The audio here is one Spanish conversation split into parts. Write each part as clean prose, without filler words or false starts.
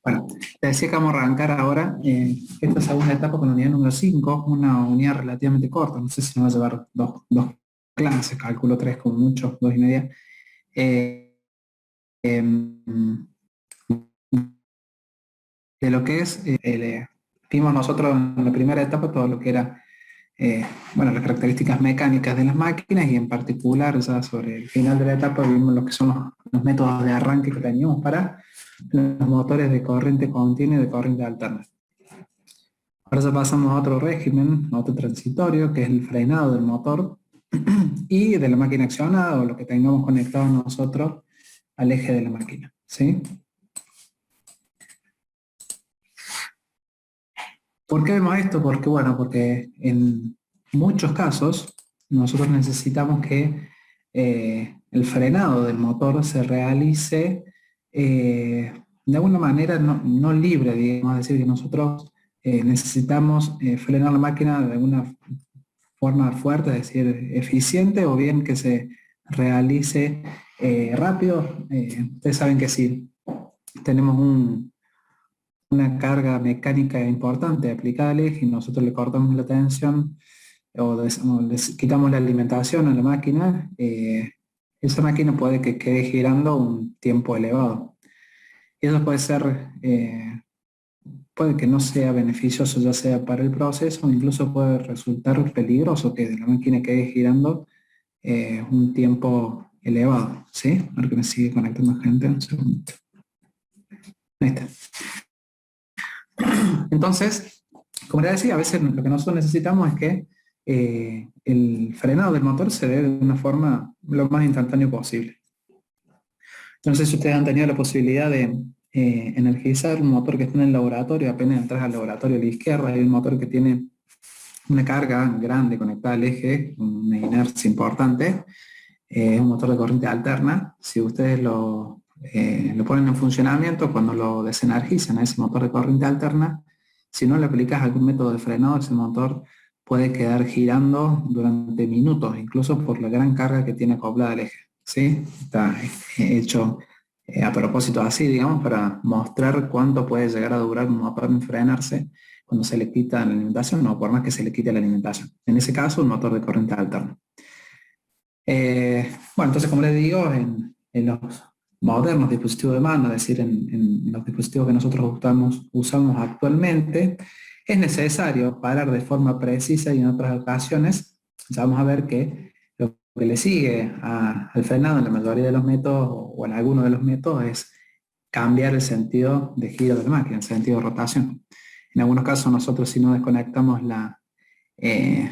Bueno, te decía que vamos a arrancar ahora esta segunda etapa con la unidad número 5, una unidad relativamente corta, no sé si nos va a llevar dos clases, calculo tres como mucho, 2 y media. Eh, em, de lo que es, vimos nosotros en la primera etapa todo lo que era, bueno, las características mecánicas de las máquinas y en particular ya sobre el final de la etapa vimos lo que son los métodos de arranque que teníamos para los motores de corriente continua y de corriente alterna. Ahora ya pasamos a otro régimen, a otro transitorio, que es el frenado del motor y de la máquina accionada o lo que tengamos conectado nosotros al eje de la máquina, ¿sí? ¿Por qué vemos esto? Porque, bueno, porque en muchos casos nosotros necesitamos que el frenado del motor se realice de alguna manera no libre, digamos, es decir, que nosotros necesitamos frenar la máquina de alguna forma fuerte, es decir, eficiente, o bien que se realice rápido. Ustedes saben que si tenemos una carga mecánica importante aplicada al eje y nosotros le cortamos la tensión o les quitamos la alimentación a la máquina, esa máquina puede que quede girando un tiempo elevado. Y eso puede ser, puede que no sea beneficioso ya sea para el proceso, o incluso puede resultar peligroso que la máquina quede girando un tiempo elevado, ¿sí? Ahora que me sigue conectando gente, un segundo. Ahí está. Entonces, como les decía, a veces lo que nosotros necesitamos es que el frenado del motor se dé de una forma lo más instantáneo posible. No sé si ustedes han tenido la posibilidad de energizar un motor que está en el laboratorio. Apenas entras al laboratorio a la izquierda hay un motor que tiene una carga grande conectada al eje, una inercia importante, un motor de corriente alterna. Si ustedes lo ponen en funcionamiento, cuando lo desenergizan a ese motor de corriente alterna, si no le aplicas algún método de frenado, ese motor puede quedar girando durante minutos, incluso por la gran carga que tiene acoplada al eje, ¿sí? Está hecho a propósito así, digamos, para mostrar cuánto puede llegar a durar un motor en frenarse cuando se le quita la alimentación, no por más que se le quite la alimentación. En ese caso, un motor de corriente alterna. Bueno, entonces, como les digo, en los modernos dispositivos de mano, es decir, en los dispositivos que nosotros usamos actualmente, es necesario parar de forma precisa y en otras ocasiones, ya vamos a ver que lo que le sigue al frenado en la mayoría de los métodos o en algunos de los métodos es cambiar el sentido de giro de la máquina, el sentido de rotación. En algunos casos nosotros si no desconectamos la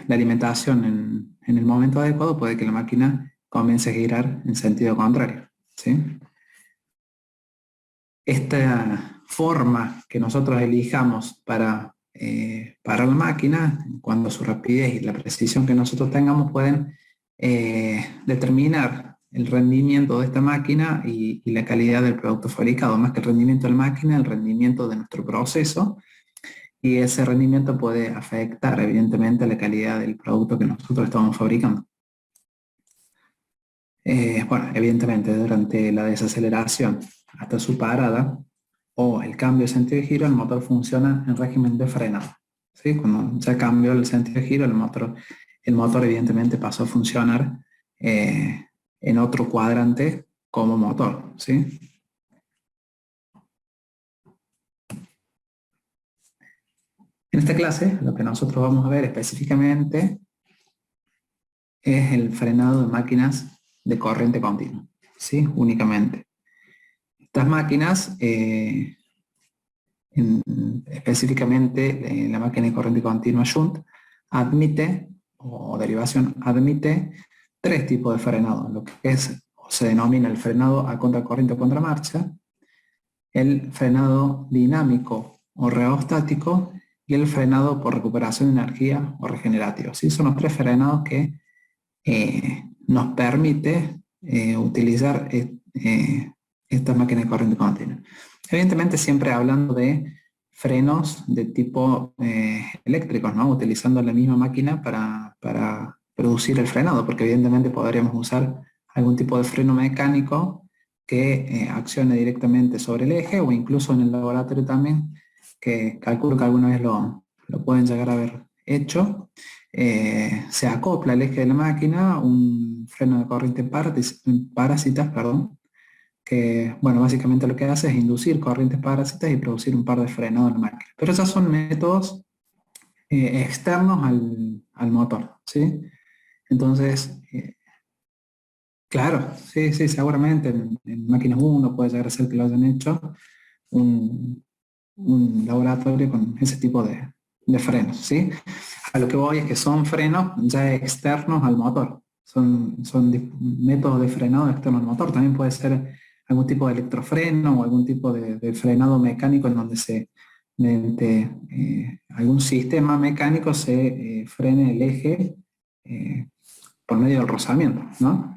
alimentación en el momento adecuado, puede que la máquina comience a girar en sentido contrario, ¿sí? Esta forma que nosotros elijamos para parar la máquina, en cuanto a su rapidez y la precisión que nosotros tengamos, pueden determinar el rendimiento de esta máquina y la calidad del producto fabricado. Más que el rendimiento de la máquina, el rendimiento de nuestro proceso, y ese rendimiento puede afectar evidentemente la calidad del producto que nosotros estamos fabricando. Bueno, evidentemente durante la desaceleración hasta su parada o el cambio de sentido de giro, el motor funciona en régimen de frenado, ¿sí? Cuando ya cambió el sentido de giro, el motor evidentemente pasó a funcionar en otro cuadrante como motor, ¿sí? En esta clase lo que nosotros vamos a ver específicamente es el frenado de máquinas de corriente continua, ¿sí? Únicamente. Estas máquinas, específicamente la máquina de corriente continua shunt, admite, o derivación, admite tres tipos de frenado, lo que es, o se denomina el frenado a contracorriente o contramarcha, el frenado dinámico o reostático y el frenado por recuperación de energía o regenerativo, ¿sí? Son los tres frenados que nos permite utilizar esta máquina de corriente continua. Evidentemente siempre hablando de frenos de tipo eléctricos, ¿no? Utilizando la misma máquina para producir el frenado, porque evidentemente podríamos usar algún tipo de freno mecánico que accione directamente sobre el eje, o incluso en el laboratorio también, que calculo que alguna vez lo pueden llegar a haber hecho. Se acopla al eje de la máquina un freno de corriente parásitas, perdón, que, bueno, básicamente lo que hace es inducir corrientes parásitas y producir un par de frenados en la máquina. Pero esos son métodos externos al motor, ¿sí? Entonces, claro, sí, sí, seguramente en máquinas 1 puede llegar a ser que lo hayan hecho un, un laboratorio con ese tipo de frenos, ¿sí? A lo que voy es que son frenos ya externos al motor, son métodos de frenado externos al motor. También puede ser algún tipo de electrofreno o algún tipo de frenado mecánico en donde mediante algún sistema mecánico se frene el eje por medio del rozamiento, ¿no?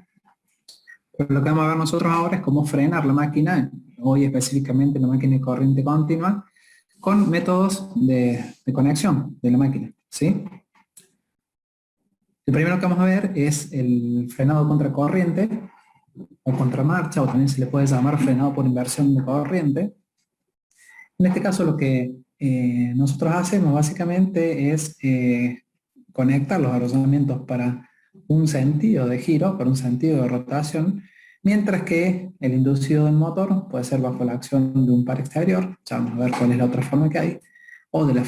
Pero lo que vamos a ver nosotros ahora es cómo frenar la máquina, hoy específicamente la máquina de corriente continua, con métodos de conexión de la máquina, ¿sí? El primero que vamos a ver es el frenado contra corriente, o contramarcha, o también se le puede llamar frenado por inversión de corriente. En este caso lo que nosotros hacemos básicamente es conectar los arrollamientos para un sentido de giro, para un sentido de rotación, mientras que el inducido del motor puede ser bajo la acción de un par exterior, ya vamos a ver cuál es la otra forma que hay, o de la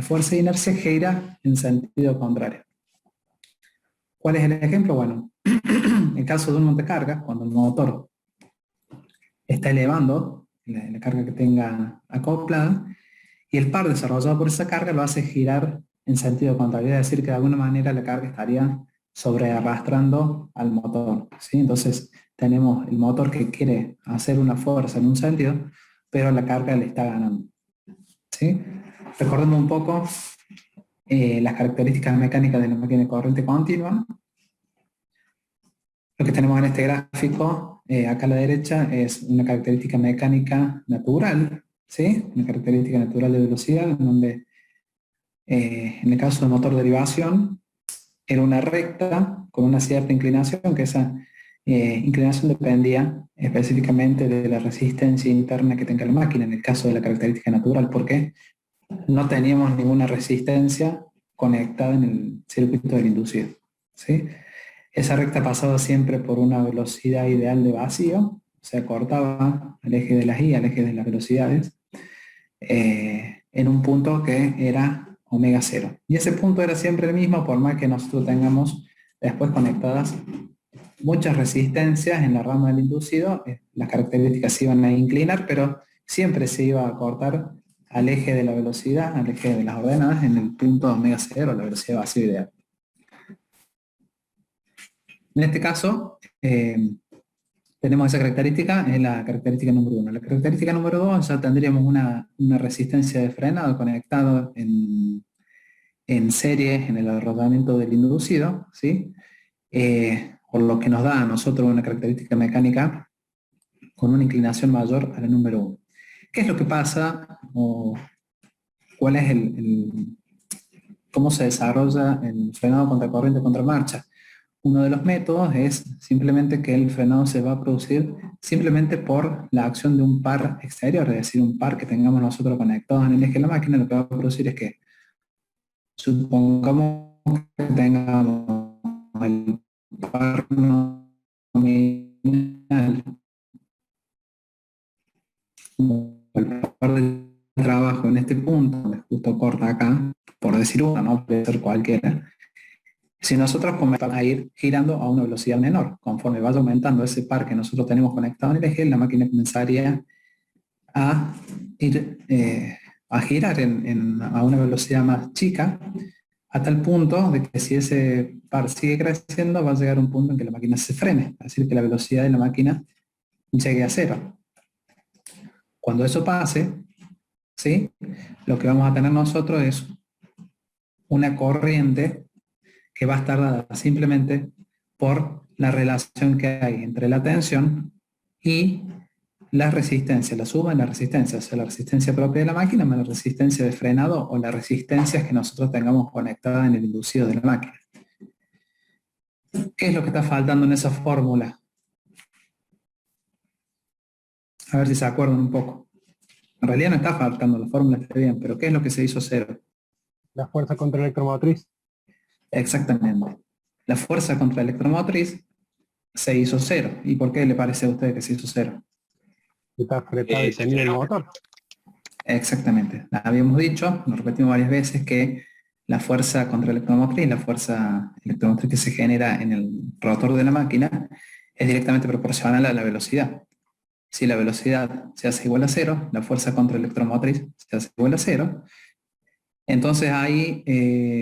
fuerza de inercia gira en sentido contrario. ¿Cuál es el ejemplo? Bueno, en caso de un montecarga, cuando el motor está elevando la carga que tenga acoplada, y el par desarrollado por esa carga lo hace girar en sentido contrario, es decir, que de alguna manera la carga estaría sobre arrastrando al motor, ¿sí? Entonces tenemos el motor que quiere hacer una fuerza en un sentido, pero la carga le está ganando, ¿sí? Recordemos un poco las características mecánicas de la máquina de corriente continua. Lo que tenemos en este gráfico, acá a la derecha, es una característica mecánica natural, ¿sí? Una característica natural de velocidad, en donde en el caso del motor de derivación, era una recta con una cierta inclinación, que esa inclinación dependía específicamente de la resistencia interna que tenga la máquina, en el caso de la característica natural, porque no teníamos ninguna resistencia conectada en el circuito del inducido, ¿sí? Esa recta pasaba siempre por una velocidad ideal de vacío, se cortaba el eje de las I al eje de las velocidades, en un punto que era omega 0. Y ese punto era siempre el mismo, por más que nosotros tengamos después conectadas muchas resistencias en la rama del inducido, las características se iban a inclinar, pero siempre se iba a cortar al eje de la velocidad, al eje de las ordenadas, en el punto omega 0, la velocidad de vacío ideal. En este caso, tenemos esa característica, es la característica número 1. La característica número 2, ya tendríamos una resistencia de frenado conectado en serie en el rodamiento del inducido, ¿sí? Por lo que nos da a nosotros una característica mecánica con una inclinación mayor a la número 1. ¿Qué es lo que pasa? O ¿cuál es cómo se desarrolla el frenado contra corriente contra marcha? Uno de los métodos es simplemente que el frenado se va a producir simplemente por la acción de un par exterior, es decir, un par que tengamos nosotros conectados en el eje de la máquina. Lo que va a producir es que, supongamos que tengamos el par nominal, el par de trabajo en este punto, que justo corta acá, por decir uno, no puede ser cualquiera. Si nosotros comenzamos a ir girando a una velocidad menor, conforme vaya aumentando ese par que nosotros tenemos conectado en el eje, la máquina comenzaría a ir a girar a una velocidad más chica, a tal punto de que si ese par sigue creciendo, va a llegar a un punto en que la máquina se frene, es decir, que la velocidad de la máquina llegue a cero. Cuando eso pase, ¿sí? Lo que vamos a tener nosotros es una corriente que va a estar dada simplemente por la relación que hay entre la tensión y la resistencia, la suma de la resistencia, o sea, la resistencia propia de la máquina más la resistencia de frenado o las resistencias que nosotros tengamos conectadas en el inducido de la máquina. ¿Qué es lo que está faltando en esa fórmula? A ver si se acuerdan un poco. En realidad no está faltando, la fórmula está bien, pero ¿qué es lo que se hizo cero? La fuerza contra electromotriz. Exactamente. La fuerza contra la electromotriz se hizo cero. ¿Y por qué le parece a usted que se hizo cero? Está apretado y tendido el motor. Exactamente. Habíamos dicho, lo repetimos varias veces, que la fuerza contra la electromotriz, la fuerza electromotriz que se genera en el rotor de la máquina, es directamente proporcional a la velocidad. Si la velocidad se hace igual a cero, la fuerza contra la electromotriz se hace igual a cero, entonces ahí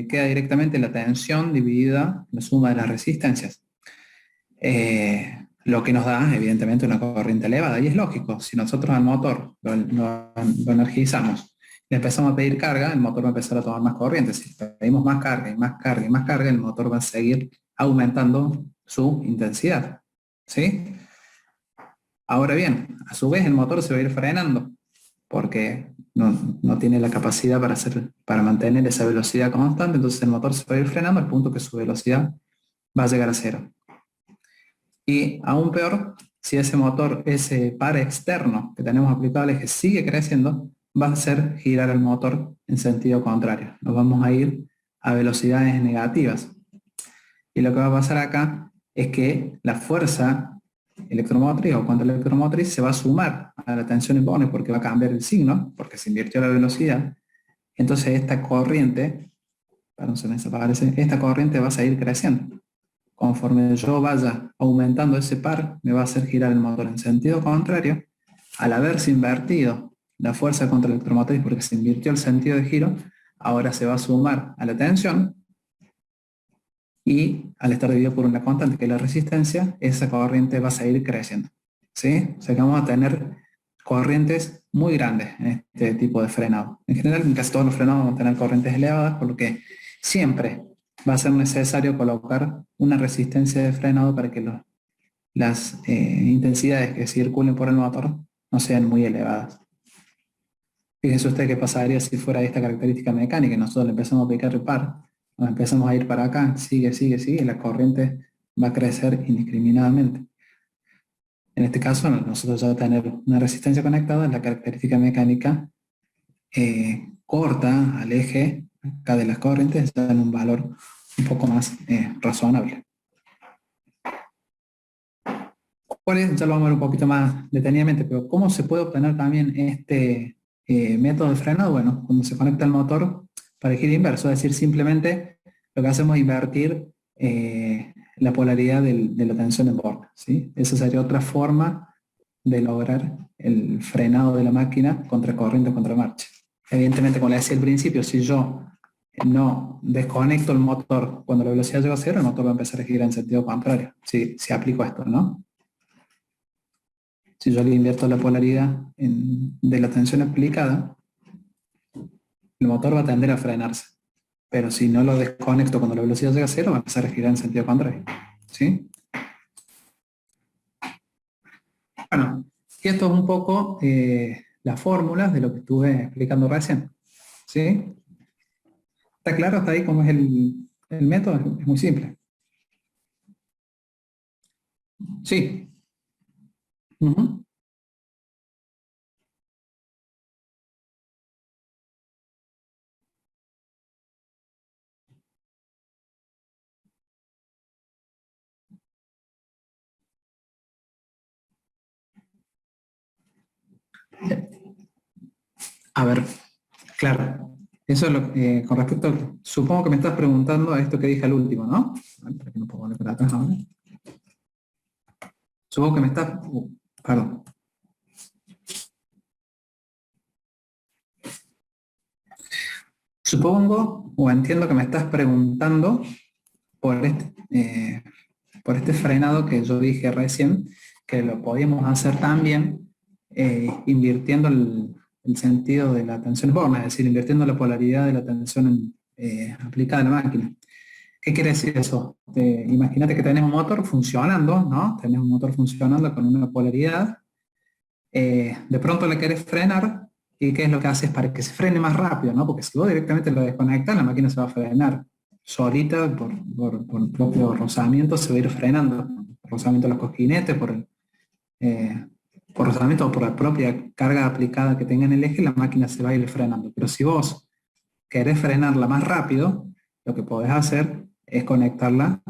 queda directamente la tensión dividida la suma de las resistencias. Lo que nos da, evidentemente, una corriente elevada. Y es lógico, si nosotros al motor lo energizamos, le empezamos a pedir carga, el motor va a empezar a tomar más corriente. Si pedimos más carga y más carga y más carga, el motor va a seguir aumentando su intensidad. ¿Sí? Ahora bien, a su vez el motor se va a ir frenando, porque no tiene la capacidad para mantener esa velocidad constante, entonces el motor se va a ir frenando al punto que su velocidad va a llegar a cero. Y aún peor, si ese motor, ese par externo que tenemos aplicado al eje sigue creciendo, va a hacer girar el motor en sentido contrario. Nos vamos a ir a velocidades negativas. Y lo que va a pasar acá es que la fuerza electromotriz o contra electromotriz se va a sumar a la tensión en Bohr porque va a cambiar el signo, porque se invirtió la velocidad. Entonces esta corriente, perdón, se me desaparece, esta corriente va a seguir creciendo. Conforme yo vaya aumentando ese par, me va a hacer girar el motor en sentido contrario. Al haberse invertido la fuerza contra la electromotriz porque se invirtió el sentido de giro, ahora se va a sumar a la tensión y al estar dividido por una constante que es la resistencia, esa corriente va a seguir creciendo. ¿Sí? O sea que vamos a tener corrientes muy grandes en este tipo de frenado. En general, en casi todos los frenados vamos a tener corrientes elevadas, por lo que siempre va a ser necesario colocar una resistencia de frenado para que las intensidades que circulen por el motor no sean muy elevadas. Fíjese usted qué pasaría si fuera esta característica mecánica y nosotros le empezamos a aplicar el par, nos empezamos a ir para acá, sigue, y la corriente va a crecer indiscriminadamente. En este caso, nosotros ya tener una resistencia conectada, la característica mecánica corta al eje acá de las corrientes, ya en un valor un poco más razonable. ¿Cuál es? Ya lo vamos a ver un poquito más detenidamente, pero ¿cómo se puede obtener también este método de frenado? Bueno, cuando se conecta el motor para el giro inverso, es decir, simplemente lo que hacemos es invertir la polaridad de la tensión en Bohr, ¿sí? Esa sería otra forma de lograr el frenado de la máquina contra corriente o contra marcha. Evidentemente, como le decía al principio, si yo no desconecto el motor cuando la velocidad llega a cero, el motor va a empezar a girar en sentido contrario, si aplico esto, ¿no? Si yo le invierto la polaridad de la tensión aplicada, el motor va a tender a frenarse. Pero si no lo desconecto cuando la velocidad llega a cero, va a empezar a girar en sentido contrario. ¿Sí? Bueno, y esto es un poco las fórmulas de lo que estuve explicando recién. ¿Sí? ¿Está claro hasta ahí cómo es el método? Es muy simple. Sí. Uh-huh. A ver, claro. Eso es con respecto, supongo que me estás preguntando a esto que dije al último, ¿no? A ver, ¿para qué no puedo volver para atrás ahora? Supongo que me estás, perdón. Supongo o entiendo que me estás preguntando por este frenado que yo dije recién, que lo podíamos hacer también invirtiendo el sentido de la tensión Born, es decir, invirtiendo la polaridad de la tensión aplicada a la máquina. ¿Qué quiere decir eso? Imagínate que tenés un motor funcionando, ¿no? Tenés un motor funcionando con una polaridad, de pronto le querés frenar, ¿y qué es lo que haces para que se frene más rápido, ¿no? Porque si vos directamente lo desconectas, la máquina se va a frenar solita por el propio rozamiento, se va a ir frenando, por el rozamiento de los cosquinetes, por rozamiento o por la propia carga aplicada que tenga en el eje, la máquina se va a ir frenando. Pero si vos querés frenarla más rápido, lo que podés hacer es conectarla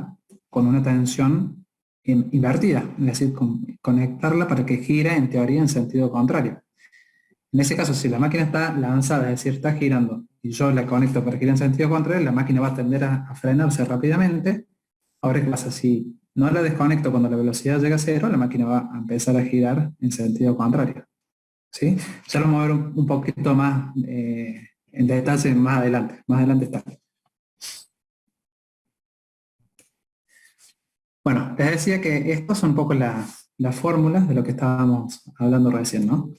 con una tensión invertida, es decir, conectarla para que gire en teoría en sentido contrario. En ese caso, si la máquina está lanzada, es decir, está girando, y yo la conecto para girar en sentido contrario, la máquina va a tender a frenarse rápidamente. Ahora, ¿qué pasa? Si no la desconecto cuando la velocidad llega a cero, la máquina va a empezar a girar en sentido contrario. ¿Sí? Ya lo vamos a ver un poquito más en detalle más adelante. Más adelante está. Bueno, les decía que estas son un poco las fórmulas de lo que estábamos hablando recién, ¿no?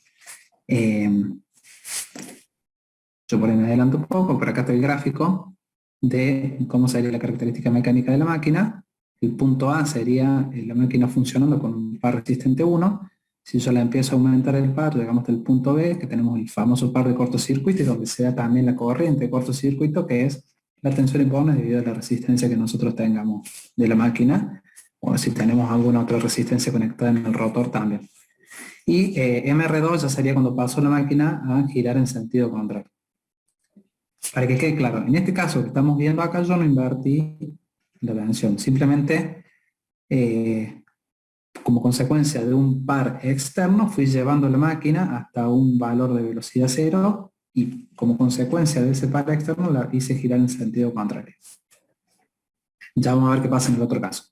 Yo por ahí me adelanto un poco, pero acá está el gráfico de cómo sería la característica mecánica de la máquina. El punto A sería la máquina funcionando con un par resistente 1. Si yo la empiezo a aumentar el par, llegamos hasta el punto B, que tenemos el famoso par de cortocircuito, y donde se da también la corriente de cortocircuito, que es la tensión en bornes debido a la resistencia que nosotros tengamos de la máquina, o si tenemos alguna otra resistencia conectada en el rotor también. Y MR2 ya sería cuando pasó la máquina a girar en sentido contrario. Para que quede claro, en este caso que estamos viendo acá, yo no invertí la tensión, simplemente como consecuencia de un par externo fui llevando la máquina hasta un valor de velocidad cero y como consecuencia de ese par externo la hice girar en sentido contrario. Ya vamos a ver qué pasa en el otro caso.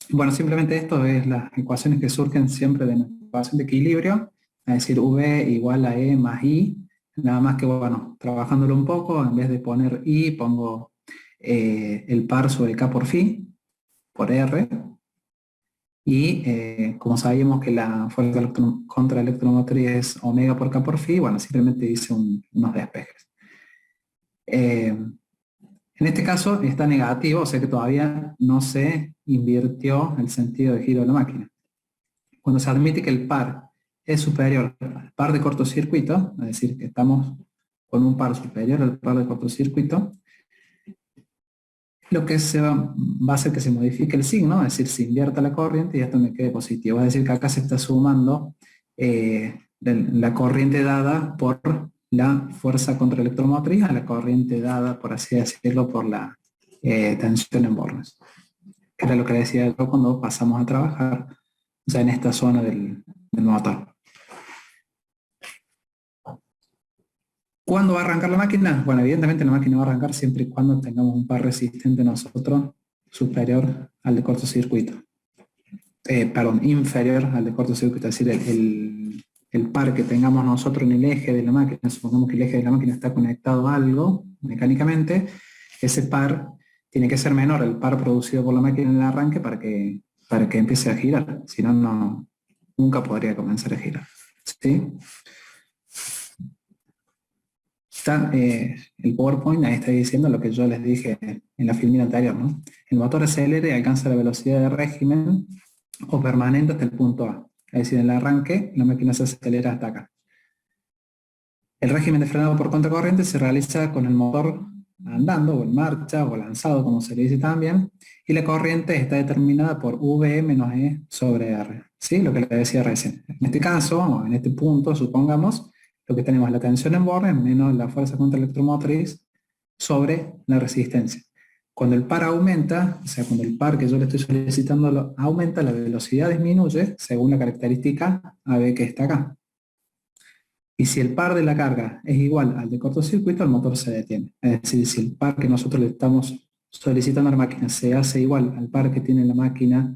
Bueno, simplemente esto es las ecuaciones que surgen siempre de la ecuación de equilibrio, es decir, V igual a E más I. Nada más que, bueno, trabajándolo un poco, en vez de poner I, pongo el par sobre K por phi, por R. Y como sabíamos que la fuerza contra electromotriz es omega por K por phi, bueno, simplemente hice unos despejes. En este caso está negativo, o sea que todavía no se invirtió el sentido de giro de la máquina. Cuando se admite que el par es superior al par de cortocircuito, es decir, que estamos con un par superior al par de cortocircuito, lo que va a hacer que se modifique el signo, es decir, se invierta la corriente y esto me quede positivo. Es decir, que acá se está sumando la corriente dada por la fuerza contraelectromotriz a la corriente dada, por así decirlo, por la tensión en bornes. Que era lo que decía yo cuando pasamos a trabajar ya en esta zona del motor. ¿Cuándo va a arrancar la máquina? Bueno, evidentemente la máquina va a arrancar siempre y cuando tengamos un par resistente nosotros superior al de cortocircuito. Perdón, inferior al de cortocircuito, es decir, el par que tengamos nosotros en el eje de la máquina, supongamos que el eje de la máquina está conectado a algo mecánicamente, ese par tiene que ser menor al par producido por la máquina en el arranque para que empiece a girar, si no, nunca podría comenzar a girar. ¿Sí? Está, el PowerPoint ahí está diciendo lo que yo les dije en la filmina anterior, ¿no? El motor acelera y alcanza la velocidad de régimen o permanente hasta el punto A. Es decir, en el arranque la máquina se acelera hasta acá. El régimen de frenado por contracorriente se realiza con el motor andando o en marcha o lanzado, como se le dice también, y la corriente está determinada por V menos E sobre R. ¿Sí? Lo que le decía recién. En este caso, o en este punto, supongamos, lo que tenemos es la tensión en bornes menos la fuerza contraelectromotriz sobre la resistencia. Cuando el par aumenta, o sea, cuando el par que yo le estoy solicitando aumenta, la velocidad disminuye según la característica AB que está acá. Y si el par de la carga es igual al de cortocircuito, el motor se detiene. Es decir, si el par que nosotros le estamos solicitando a la máquina se hace igual al par que tiene la máquina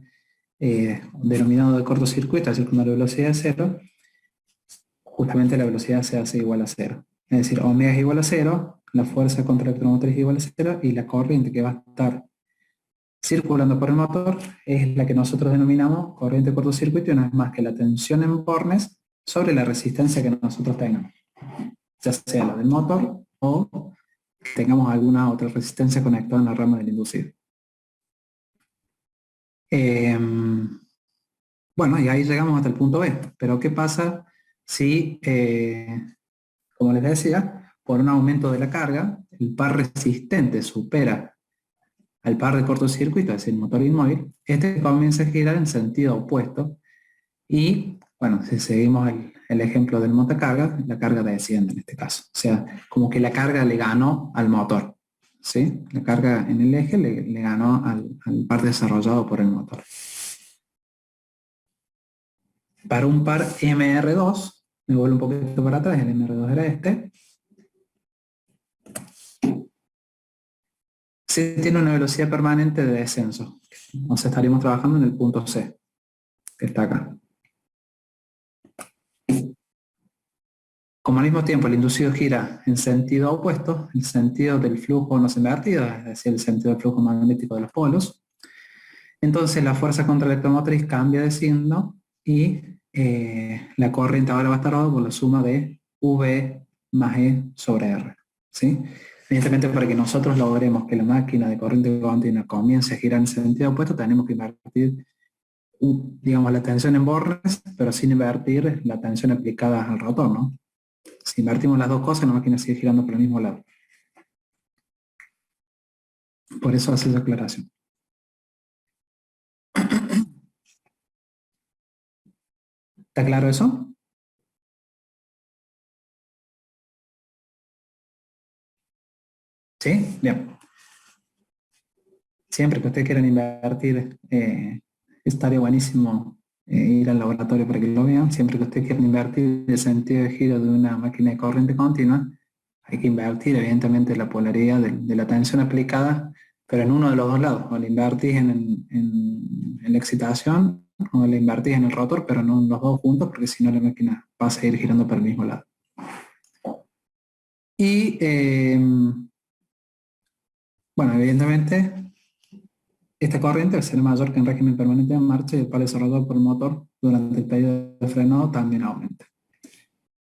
denominado de cortocircuito, es decir, con una velocidad de cero, justamente la velocidad se hace igual a cero. Es decir, omega es igual a cero, la fuerza contraelectromotriz es igual a cero, y la corriente que va a estar circulando por el motor es la que nosotros denominamos corriente de cortocircuito, y no es más que la tensión en bornes sobre la resistencia que nosotros tengamos, ya sea la del motor o tengamos alguna otra resistencia conectada en la rama del inducido. Bueno, y ahí llegamos hasta el punto B, pero ¿qué pasa si, como les decía, por un aumento de la carga, el par resistente supera al par de cortocircuito, es decir, el motor inmóvil, este comienza a girar en sentido opuesto, Y bueno, si seguimos el ejemplo del montacarga, la carga desciende en este caso. O sea, como que la carga le ganó al motor. ¿Sí? La carga en el eje le ganó al par desarrollado por el motor. Para un par MR2, me vuelvo un poquito para atrás, el MR2 era este, se tiene una velocidad permanente de descenso. O sea, estaríamos trabajando en el punto C, que está acá. Como al mismo tiempo el inducido gira en sentido opuesto, el sentido del flujo no es invertido, es decir, el sentido del flujo magnético de los polos, entonces la fuerza contraelectromotriz cambia de signo y la corriente ahora va a estar dada por la suma de V más E sobre R. ¿Sí? Evidentemente, para que nosotros logremos que la máquina de corriente continua comience a girar en sentido opuesto, tenemos que invertir, digamos, la tensión en bornes, pero sin invertir la tensión aplicada al rotor, ¿no? Si invertimos las dos cosas, la máquina sigue girando por el mismo lado. Por eso hace esa aclaración. ¿Está claro eso? ¿Sí? Bien. Siempre que ustedes quieran invertir, estaría buenísimo ir al laboratorio para que lo vean. Siempre que ustedes quieran invertir el sentido de giro de una máquina de corriente continua, hay que invertir evidentemente la polaridad de la tensión aplicada, pero en uno de los dos lados. O la invertís en la excitación o la invertís en el rotor, pero no en los dos juntos, porque si no la máquina va a seguir girando para el mismo lado. Y bueno, evidentemente esta corriente, al ser mayor que en régimen permanente de marcha y el par desarrollado por el motor durante el periodo de frenado también aumenta.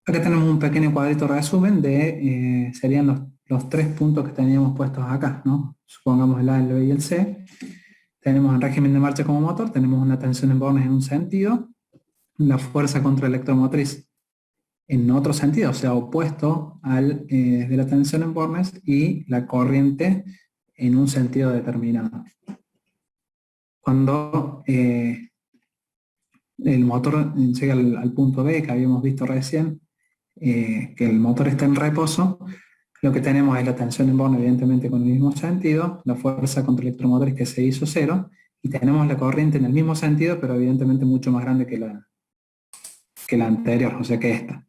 Acá tenemos un pequeño cuadrito resumen de, serían los tres puntos que teníamos puestos acá, ¿no? Supongamos el A, el B y el C. Tenemos en régimen de marcha como motor, tenemos una tensión en bornes en un sentido, la fuerza contraelectromotriz en otro sentido, o sea, opuesto al de la tensión en bornes, y la corriente en un sentido determinado. Cuando el motor llega al punto B que habíamos visto recién, que el motor está en reposo, lo que tenemos es la tensión en borne, evidentemente con el mismo sentido, la fuerza contraelectromotriz que se hizo cero, y tenemos la corriente en el mismo sentido, pero evidentemente mucho más grande que la anterior, o sea que esta.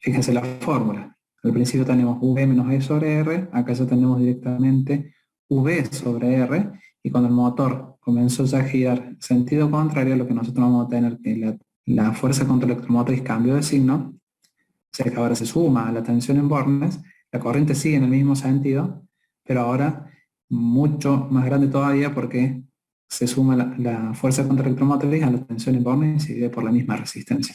Fíjense la fórmula. Al principio tenemos V menos E sobre R, acá ya tenemos directamente V sobre R, y cuando el motor comenzó ya a girar sentido contrario, lo que nosotros vamos a tener que la fuerza contraelectromotriz cambió de signo, o sea que ahora se suma a la tensión en bornes, la corriente sigue en el mismo sentido, pero ahora mucho más grande todavía porque se suma la fuerza contraelectromotriz a la tensión en bornes y se divide por la misma resistencia.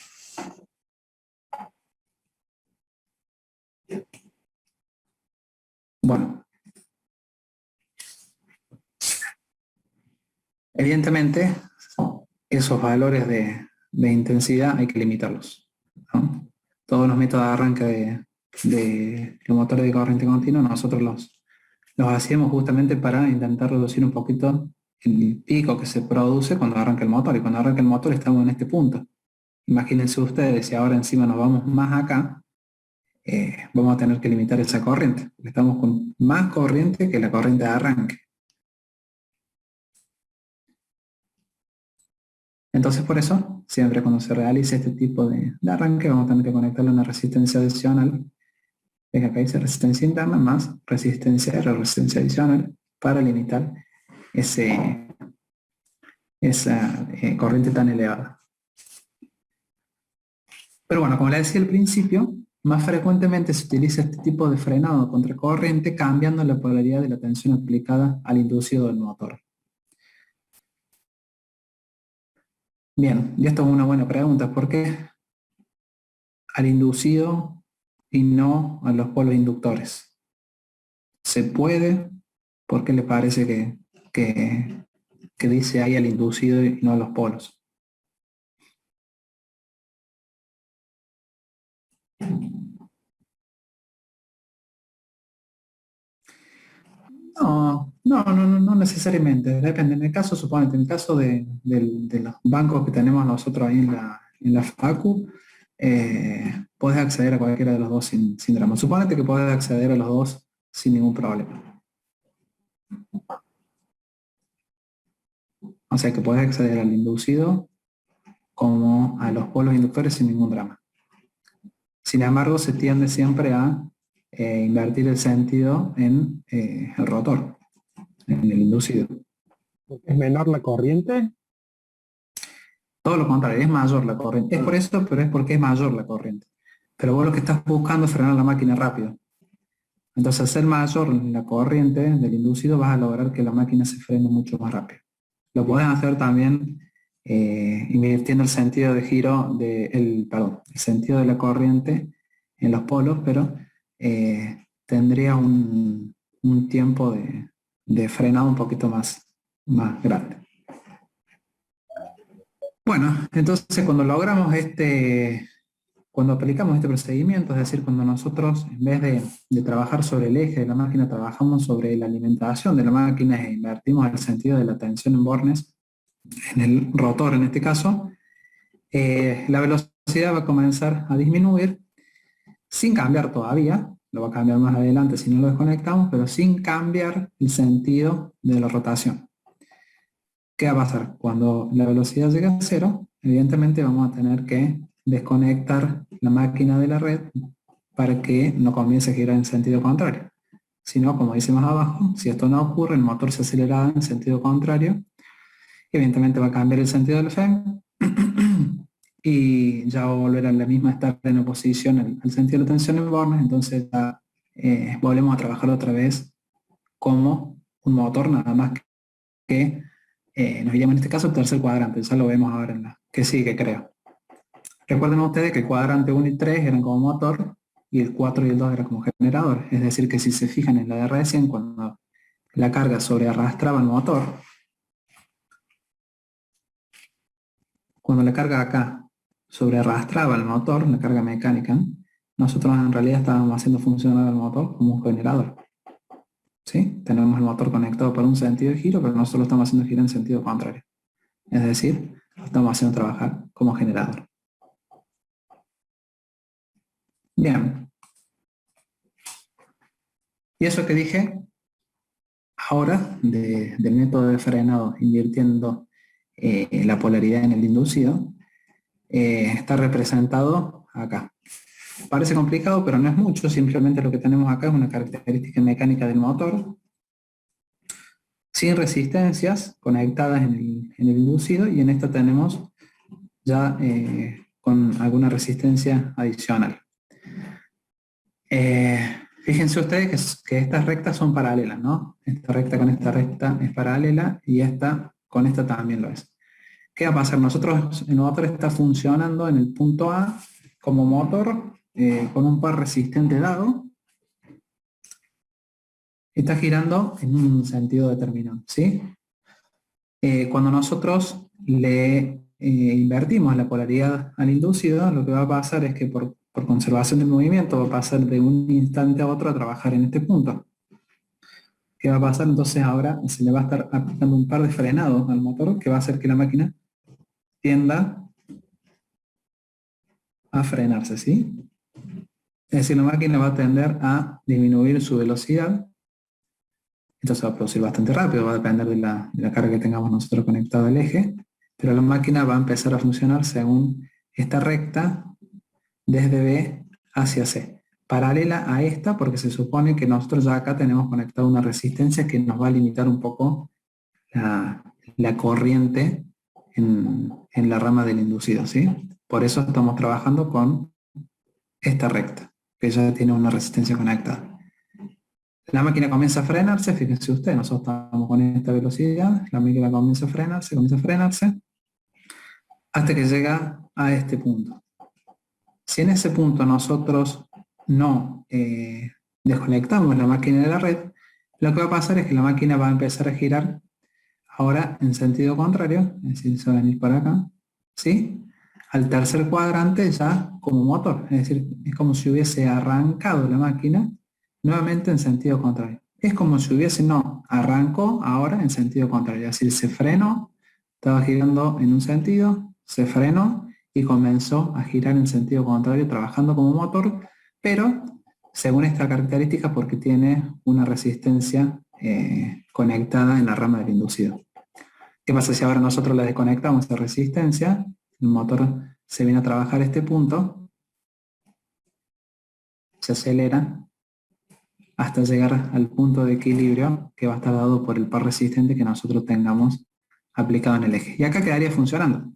Bueno, evidentemente esos valores de intensidad hay que limitarlos, ¿no? Todos los métodos de arranque de los motores de corriente continua nosotros los hacíamos justamente para intentar reducir un poquito el pico que se produce cuando arranca el motor, y cuando arranca el motor estamos en este punto. Imagínense ustedes si ahora encima nos vamos más acá, vamos a tener que limitar esa corriente, porque estamos con más corriente que la corriente de arranque. Entonces por eso, siempre cuando se realice este tipo de arranque, vamos a tener que conectarle una resistencia adicional. Ven acá dice resistencia interna más resistencia R, resistencia adicional, para limitar esa corriente tan elevada. Pero bueno, como le decía al principio, más frecuentemente se utiliza este tipo de frenado contra corriente cambiando la polaridad de la tensión aplicada al inducido del motor. Bien, y esto es una buena pregunta, ¿por qué al inducido y no a los polos inductores? ¿Se puede? ¿Por qué le parece que dice ahí al inducido y no a los polos? No necesariamente, depende. En el caso, suponete, en el caso de los bancos que tenemos nosotros ahí en la Facu, puedes acceder a cualquiera de los dos sin drama. Suponete que puedes acceder a los dos sin ningún problema. O sea que puedes acceder al inducido como a los polos inductores sin ningún drama. Sin embargo, se tiende siempre a invertir el sentido en el rotor, en el inducido. ¿Es menor la corriente? Todo lo contrario, es mayor la corriente. Es por eso, pero es porque es mayor la corriente. Pero vos lo que estás buscando es frenar la máquina rápido. Entonces, al ser mayor la corriente del inducido, vas a lograr que la máquina se frene mucho más rápido. Lo podés hacer también invirtiendo el sentido de giro, el sentido de la corriente en los polos, pero tendría un tiempo de frenado un poquito más grande. Bueno, entonces cuando logramos cuando aplicamos este procedimiento, es decir, cuando nosotros en vez de trabajar sobre el eje de la máquina, trabajamos sobre la alimentación de la máquina e invertimos el sentido de la tensión en bornes, en el rotor en este caso, la velocidad va a comenzar a disminuir sin cambiar todavía, lo va a cambiar más adelante si no lo desconectamos, pero sin cambiar el sentido de la rotación. ¿Qué va a pasar? Cuando la velocidad llegue a cero, evidentemente vamos a tener que desconectar la máquina de la red para que no comience a girar en sentido contrario. Si no, como dice más abajo, si esto no ocurre, el motor se acelera en sentido contrario, evidentemente va a cambiar el sentido del FEM y ya va a volver a la misma estar en oposición al sentido de la tensión en bornes, entonces ya volvemos a trabajar otra vez como un motor, nada más que nos llama en este caso el tercer cuadrante, ya lo vemos ahora en la que sigue, creo. Recuerden ustedes que el cuadrante 1 y 3 eran como motor y el 4 y el 2 eran como generador, es decir que si se fijan en la de recién, cuando la carga sobrearrastraba el motor, cuando la carga acá sobrearrastraba el motor, la carga mecánica, nosotros en realidad estábamos haciendo funcionar el motor como un generador. ¿Sí? Tenemos el motor conectado por un sentido de giro, pero nosotros lo estamos haciendo girar en sentido contrario. Es decir, lo estamos haciendo trabajar como generador. Bien. Y eso que dije ahora del método de frenado invirtiendo la polaridad en el inducido, está representado acá. Parece complicado, pero no es mucho, simplemente lo que tenemos acá es una característica mecánica del motor, sin resistencias conectadas en el inducido, y en esta tenemos ya con alguna resistencia adicional. Fíjense ustedes que estas rectas son paralelas, ¿no? Esta recta con esta recta es paralela y esta con esta también lo es. ¿Qué va a pasar? El motor está funcionando en el punto A como motor con un par resistente dado. Está girando en un sentido determinado, ¿sí? Cuando nosotros le invertimos la polaridad al inducido, lo que va a pasar es que por conservación del movimiento va a pasar de un instante a otro a trabajar en este punto. ¿Qué va a pasar? Entonces ahora se le va a estar aplicando un par de frenados al motor que va a hacer que la máquina tienda a frenarse, ¿sí? Es decir, la máquina va a tender a disminuir su velocidad. Esto se va a producir bastante rápido, va a depender de la carga que tengamos nosotros conectado al eje, pero la máquina va a empezar a funcionar según esta recta desde B hacia C, paralela a esta, porque se supone que nosotros ya acá tenemos conectado una resistencia que nos va a limitar un poco la corriente en la rama del inducido, ¿sí? Por eso estamos trabajando con esta recta, que ya tiene una resistencia conectada. La máquina comienza a frenarse, fíjense ustedes, nosotros estamos con esta velocidad, la máquina comienza a frenarse, hasta que llega a este punto. Si en ese punto nosotros no desconectamos la máquina de la red, lo que va a pasar es que la máquina va a empezar a girar ahora en sentido contrario, es decir, se va a venir para acá, ¿sí? Al tercer cuadrante ya como motor, es decir, es como si hubiese arrancado la máquina nuevamente en sentido contrario. es como si hubiese, no, arrancó ahora en sentido contrario, es decir, se frenó, estaba girando en un sentido, se frenó y comenzó a girar en sentido contrario, trabajando como motor, pero según esta característica porque tiene una resistencia conectada en la rama del inducido. ¿Qué pasa si ahora nosotros le desconectamos esta resistencia? El motor se viene a trabajar este punto, se acelera hasta llegar al punto de equilibrio que va a estar dado por el par resistente que nosotros tengamos aplicado en el eje. Y acá quedaría funcionando.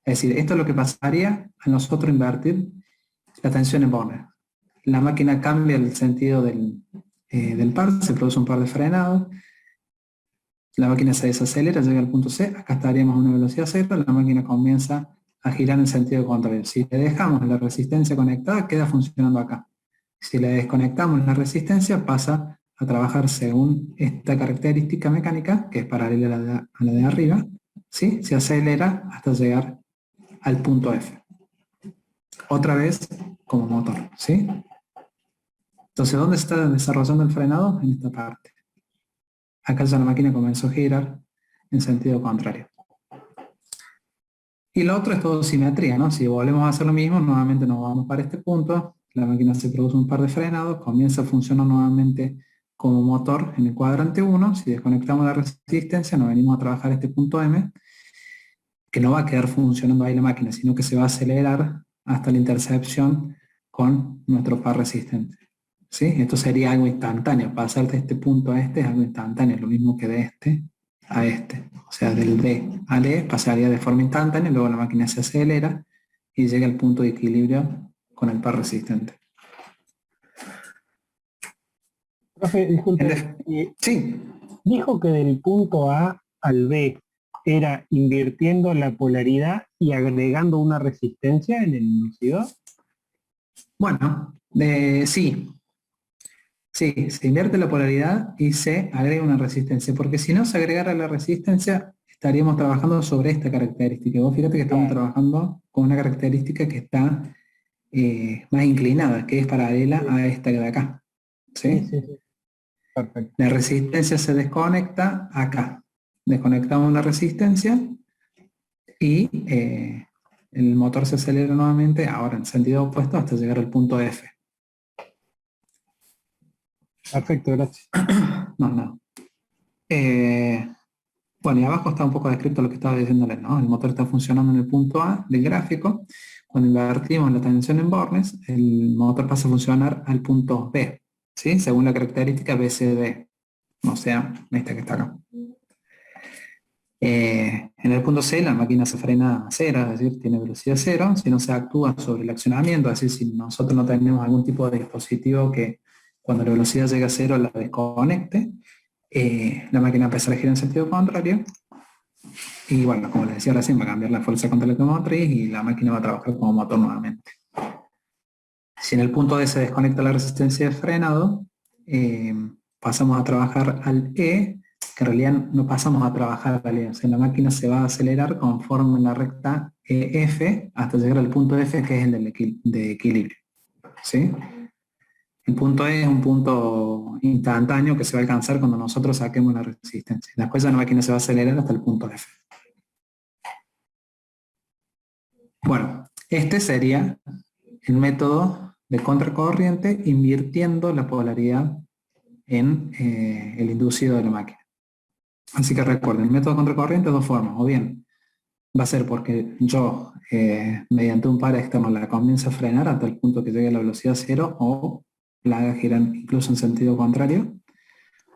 Es decir, esto es lo que pasaría a nosotros invertir la tensión en Borner. La máquina cambia el sentido del par, se produce un par de frenados, la máquina se desacelera, llega al punto C, acá estaríamos a una velocidad cero, la máquina comienza a girar en sentido contrario. Si le dejamos la resistencia conectada, queda funcionando acá. Si le desconectamos la resistencia, pasa a trabajar según esta característica mecánica, que es paralela a la de arriba, ¿sí? Se acelera hasta llegar al punto F. Otra vez como motor, ¿sí? Entonces, ¿dónde se está desarrollando el frenado? En esta parte. Acá ya la máquina comenzó a girar en sentido contrario. Y lo otro es todo simetría, ¿no? Si volvemos a hacer lo mismo, nuevamente nos vamos para este punto, la máquina se produce un par de frenados, comienza a funcionar nuevamente como motor en el cuadrante 1, si desconectamos la resistencia, nos venimos a trabajar este punto M, que no va a quedar funcionando ahí la máquina, sino que se va a acelerar hasta la intercepción con nuestro par resistente. ¿Sí? Esto sería algo instantáneo, pasar de este punto a este es algo instantáneo, lo mismo que de este a este. O sea, del D al E pasaría de forma instantánea, luego la máquina se acelera y llega al punto de equilibrio con el par resistente. Profe, disculpe, Sí, dijo que del punto A al B era invirtiendo la polaridad y agregando una resistencia en el inducido. bueno, sí, se invierte la polaridad y se agrega una resistencia, porque si no se agregara la resistencia, estaríamos trabajando sobre esta característica. Vos fíjate que estamos trabajando con una característica que está más inclinada, que es paralela a esta de acá. ¿Sí? Sí, sí. Perfecto. La resistencia se desconecta acá. Desconectamos la resistencia y el motor se acelera nuevamente, ahora en sentido opuesto, hasta llegar al punto F. Perfecto, gracias. No. Bueno, y abajo está un poco descrito lo que estaba diciéndoles, ¿no? El motor está funcionando en el punto A del gráfico. Cuando invertimos la tensión en bornes, el motor pasa a funcionar al punto B, ¿sí? Según la característica BCD, o sea, esta que está acá. En el punto C la máquina se frena a cero, es decir, tiene velocidad cero, si no se actúa sobre el accionamiento, es decir, si nosotros no tenemos algún tipo de dispositivo que cuando la velocidad llega a cero la desconecte, la máquina empezará a girar en sentido contrario, y bueno, como les decía recién, va a cambiar la fuerza contra la automotriz y la máquina va a trabajar como motor nuevamente. Si en el punto D se desconecta la resistencia de frenado, pasamos a trabajar al E, que en realidad no pasamos a trabajar al E, o sea, la máquina se va a acelerar conforme la recta EF hasta llegar al punto F, que es el de equilibrio. ¿Sí? El punto E es un punto instantáneo que se va a alcanzar cuando nosotros saquemos la resistencia. Después ya la máquina se va a acelerar hasta el punto F. Bueno, este sería el método de contracorriente invirtiendo la polaridad en el inducido de la máquina. Así que recuerden, el método de contracorriente de dos formas, o bien va a ser porque yo mediante un par externo la comienzo a frenar hasta el punto que llegue a la velocidad cero o la haga girar incluso en sentido contrario,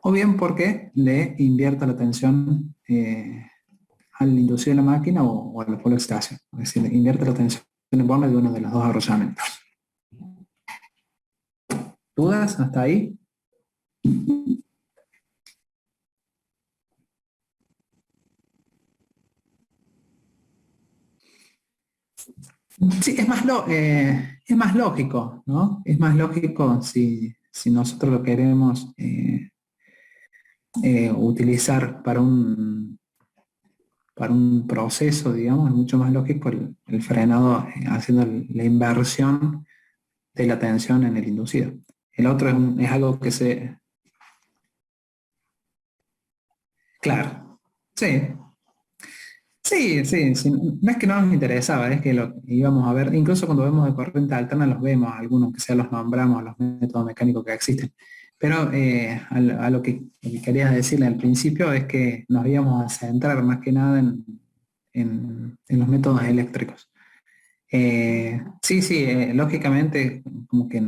o bien porque le invierta la tensión al inducido de la máquina o a la polo excitación, es decir, le invierte la tensión en borne de uno de los dos arrollamientos. ¿Dudas hasta ahí? Sí, es más lógico, ¿no? Es más lógico si nosotros lo queremos utilizar para un proceso, digamos, es mucho más lógico el frenado haciendo la inversión de la tensión en el inducido. El otro es algo que Claro, sí, sí, sí, sí. No es que no nos interesaba, es que lo íbamos a ver, incluso cuando vemos de corriente alterna los vemos, algunos que sea los nombramos, los métodos mecánicos que existen. Pero a lo que quería decirle al principio es que nos íbamos a centrar más que nada en los métodos eléctricos. Sí, sí, lógicamente como que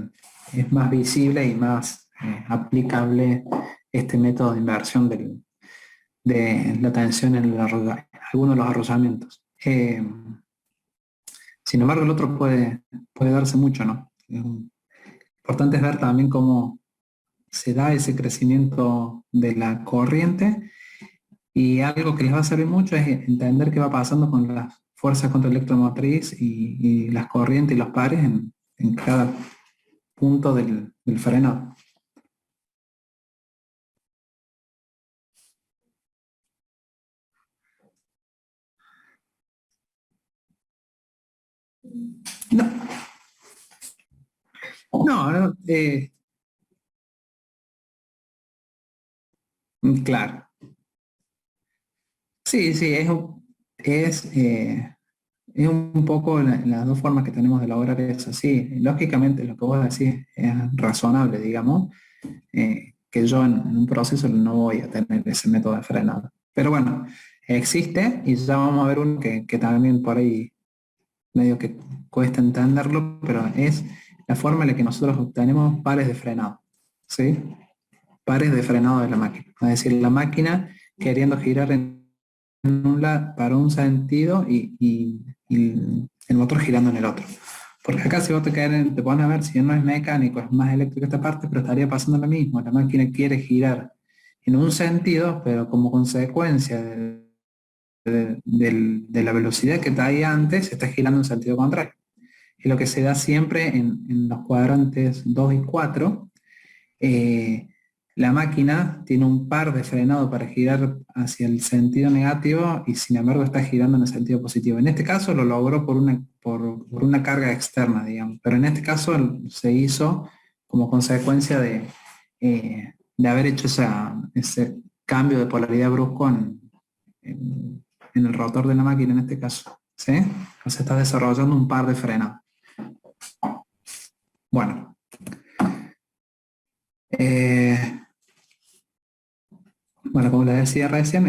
es más visible y más aplicable este método de inversión de la tensión en algunos de los arrollamientos. Sin embargo, el otro puede darse mucho, ¿no? Importante es ver también cómo se da ese crecimiento de la corriente y algo que les va a servir mucho es entender qué va pasando con las fuerzas contraelectromotriz y las corrientes y los pares en cada punto del frenado. No, no, claro. Sí, sí, es, eh, es un poco las dos formas que tenemos de lograr eso. Sí, lógicamente lo que vos decís es razonable, digamos, que yo en un proceso no voy a tener ese método de frenado. Pero bueno, existe y ya vamos a ver uno que también por ahí medio que cuesta entenderlo, pero es la forma en la que nosotros obtenemos pares de frenado, ¿sí? Pares de frenado de la máquina. Es decir, la máquina queriendo girar para un sentido y el motor girando en el otro. Porque acá si vos te pones a ver, si no es mecánico, es más eléctrico esta parte, pero estaría pasando lo mismo. La máquina quiere girar en un sentido, pero como consecuencia de la velocidad que traía antes, está girando en sentido contrario. Y lo que se da siempre en los cuadrantes 2 y 4, eh, la máquina tiene un par de frenado para girar hacia el sentido negativo y sin embargo está girando en el sentido positivo. En este caso lo logró por una carga externa, digamos, pero en este caso se hizo como consecuencia de haber hecho ese cambio de polaridad brusco en el rotor de la máquina en este caso. ¿Sí? O sea, está desarrollando un par de frenados. Bueno, eh, bueno, como les decía recién,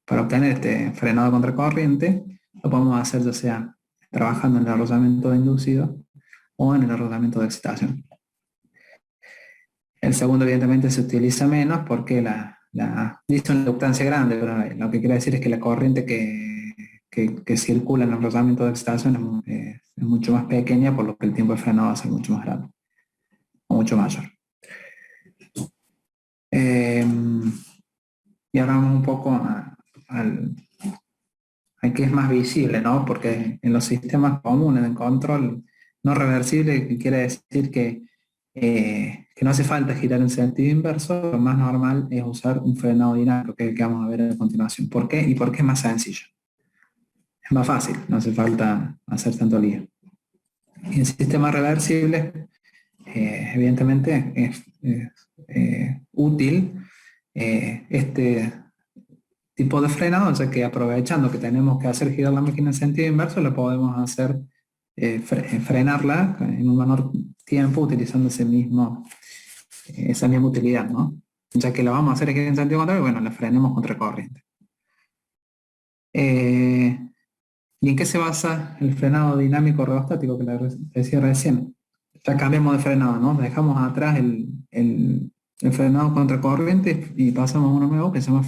para obtener este frenado contracorriente, lo podemos hacer ya sea trabajando en el arrollamiento de inducido o en el arrollamiento de excitación. El segundo, evidentemente, se utiliza menos porque dice una inductancia grande, pero lo que quiere decir es que la corriente que circula en el arrollamiento de excitación es mucho más pequeña, por lo que el tiempo de frenado va a ser mucho más grande o mucho mayor. Y ahora vamos un poco al que es más visible, ¿no? Porque en los sistemas comunes de control no reversible quiere decir que no hace falta girar en sentido inverso, lo más normal es usar un frenado dinámico, que es el que vamos a ver a continuación. ¿Por qué? Y por qué es más sencillo. Es más fácil, no hace falta hacer tanto lío. Y en sistemas reversibles, evidentemente es útil este tipo de frenado, ya que aprovechando que tenemos que hacer girar la máquina en sentido inverso, lo podemos hacer frenarla en un menor tiempo utilizando esa misma utilidad, ¿no? Ya que la vamos a hacer girar en sentido contrario, bueno, la frenemos contra corriente. ¿Y en qué se basa el frenado dinámico rheostático que les decía recién? Ya cambiamos de frenado, ¿no? Dejamos atrás el frenado contracorriente y pasamos a uno nuevo que se llama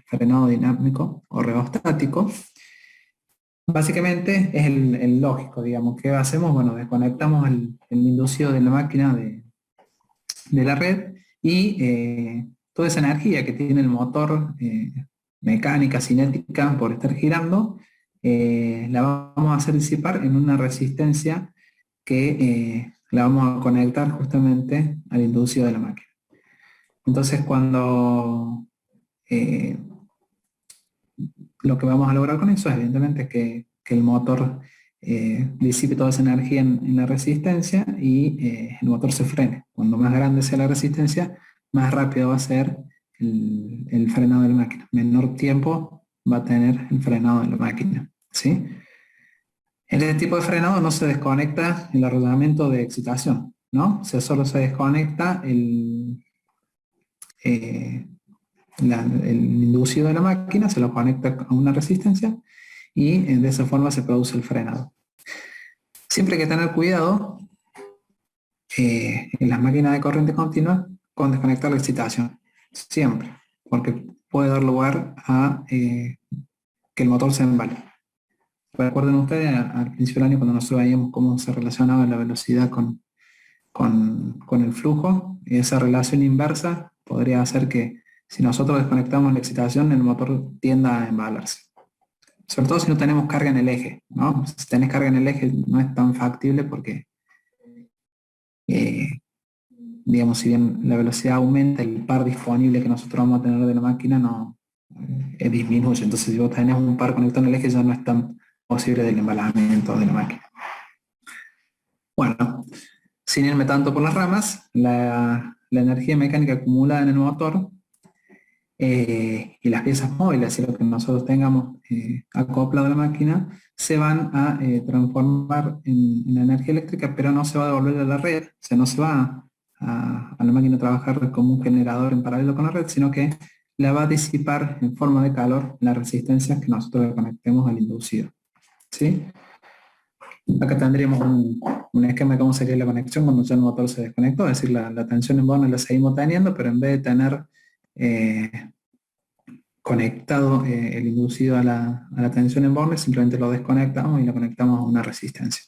frenado dinámico o rheostático. Básicamente es el lógico, digamos. ¿Qué hacemos? Bueno, desconectamos el inducido de la máquina de la red y toda esa energía que tiene el motor mecánica, cinética, por estar girando, la vamos a hacer disipar en una resistencia que la vamos a conectar justamente al inducido de la máquina. Entonces, cuando lo que vamos a lograr con eso es evidentemente que el motor disipe toda esa energía en la resistencia y el motor se frene. Cuando más grande sea la resistencia, más rápido va a ser el frenado de la máquina. Menor tiempo va a tener el frenado de la máquina, ¿sí? En este tipo de frenado no se desconecta el arrollamiento de excitación, ¿no? O sea, solo se desconecta eh, el inducido de la máquina, se lo conecta a una resistencia y de esa forma se produce el frenado. Siempre hay que tener cuidado en las máquinas de corriente continua con desconectar la excitación, siempre, porque puede dar lugar a que el motor se embale. Recuerden ustedes al principio del año cuando nosotros veíamos cómo se relacionaba la velocidad con el flujo, esa relación inversa podría hacer que si nosotros desconectamos la excitación, el motor tienda a embalarse. Sobre todo si no tenemos carga en el eje, ¿no? Si tenés carga en el eje no es tan factible porque, digamos, si bien la velocidad aumenta, el par disponible que nosotros vamos a tener de la máquina no disminuye. Entonces, si vos tenés un par conectado en el eje, ya no es tan posible del embalamiento de la máquina. Bueno, sin irme tanto por las ramas, la energía mecánica acumulada en el motor y las piezas móviles y lo que nosotros tengamos acoplado a la máquina se van a transformar en energía eléctrica, pero no se va a devolver a la red, o sea, no se va a la máquina a trabajar como un generador en paralelo con la red, sino que la va a disipar en forma de calor las resistencias que nosotros le conectemos al inducido, ¿sí? Acá tendríamos un esquema de cómo sería la conexión cuando ya el motor se desconectó, es decir, la tensión en bornes la seguimos teniendo, pero en vez de tener conectado el inducido a la tensión en bornes, simplemente lo desconectamos y lo conectamos a una resistencia.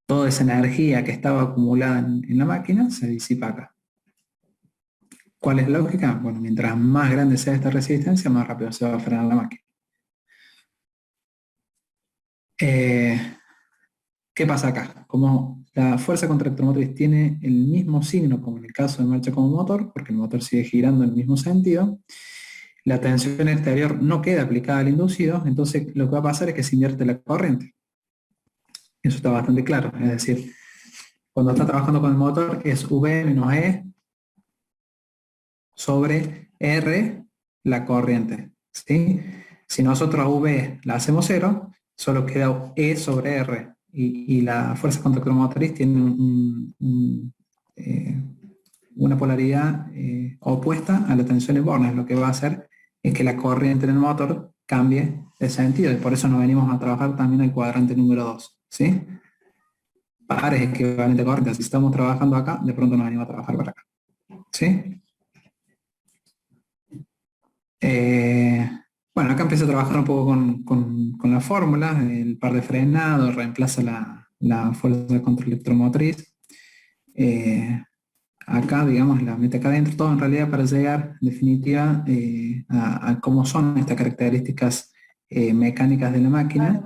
Toda esa energía que estaba acumulada en la máquina se disipa acá. ¿Cuál es la lógica? Bueno, mientras más grande sea esta resistencia, más rápido se va a frenar la máquina. ¿Qué pasa acá? Como la fuerza contractomotriz tiene el mismo signo como en el caso de marcha como motor, porque el motor sigue girando en el mismo sentido, la tensión exterior no queda aplicada al inducido, entonces lo que va a pasar es que se invierte la corriente. Eso está bastante claro, es decir, cuando está trabajando con el motor es V menos E sobre R la corriente, ¿sí? Si nosotros a V la hacemos 0, solo queda E sobre R, y la fuerza contractomotriz tiene una polaridad opuesta a la tensión en bornes. Lo que va a hacer es que la corriente en el motor cambie de sentido, y por eso nos venimos a trabajar también el cuadrante número 2, ¿sí? Pares equivalente a corriente. Si estamos trabajando acá, de pronto nos venimos a trabajar para acá, ¿sí? Bueno, acá empiezo a trabajar un poco con la fórmula. El par de frenado reemplaza la fuerza de control electromotriz. Acá, digamos, la mete acá adentro, todo en realidad para llegar, en definitiva, a cómo son estas características mecánicas de la máquina.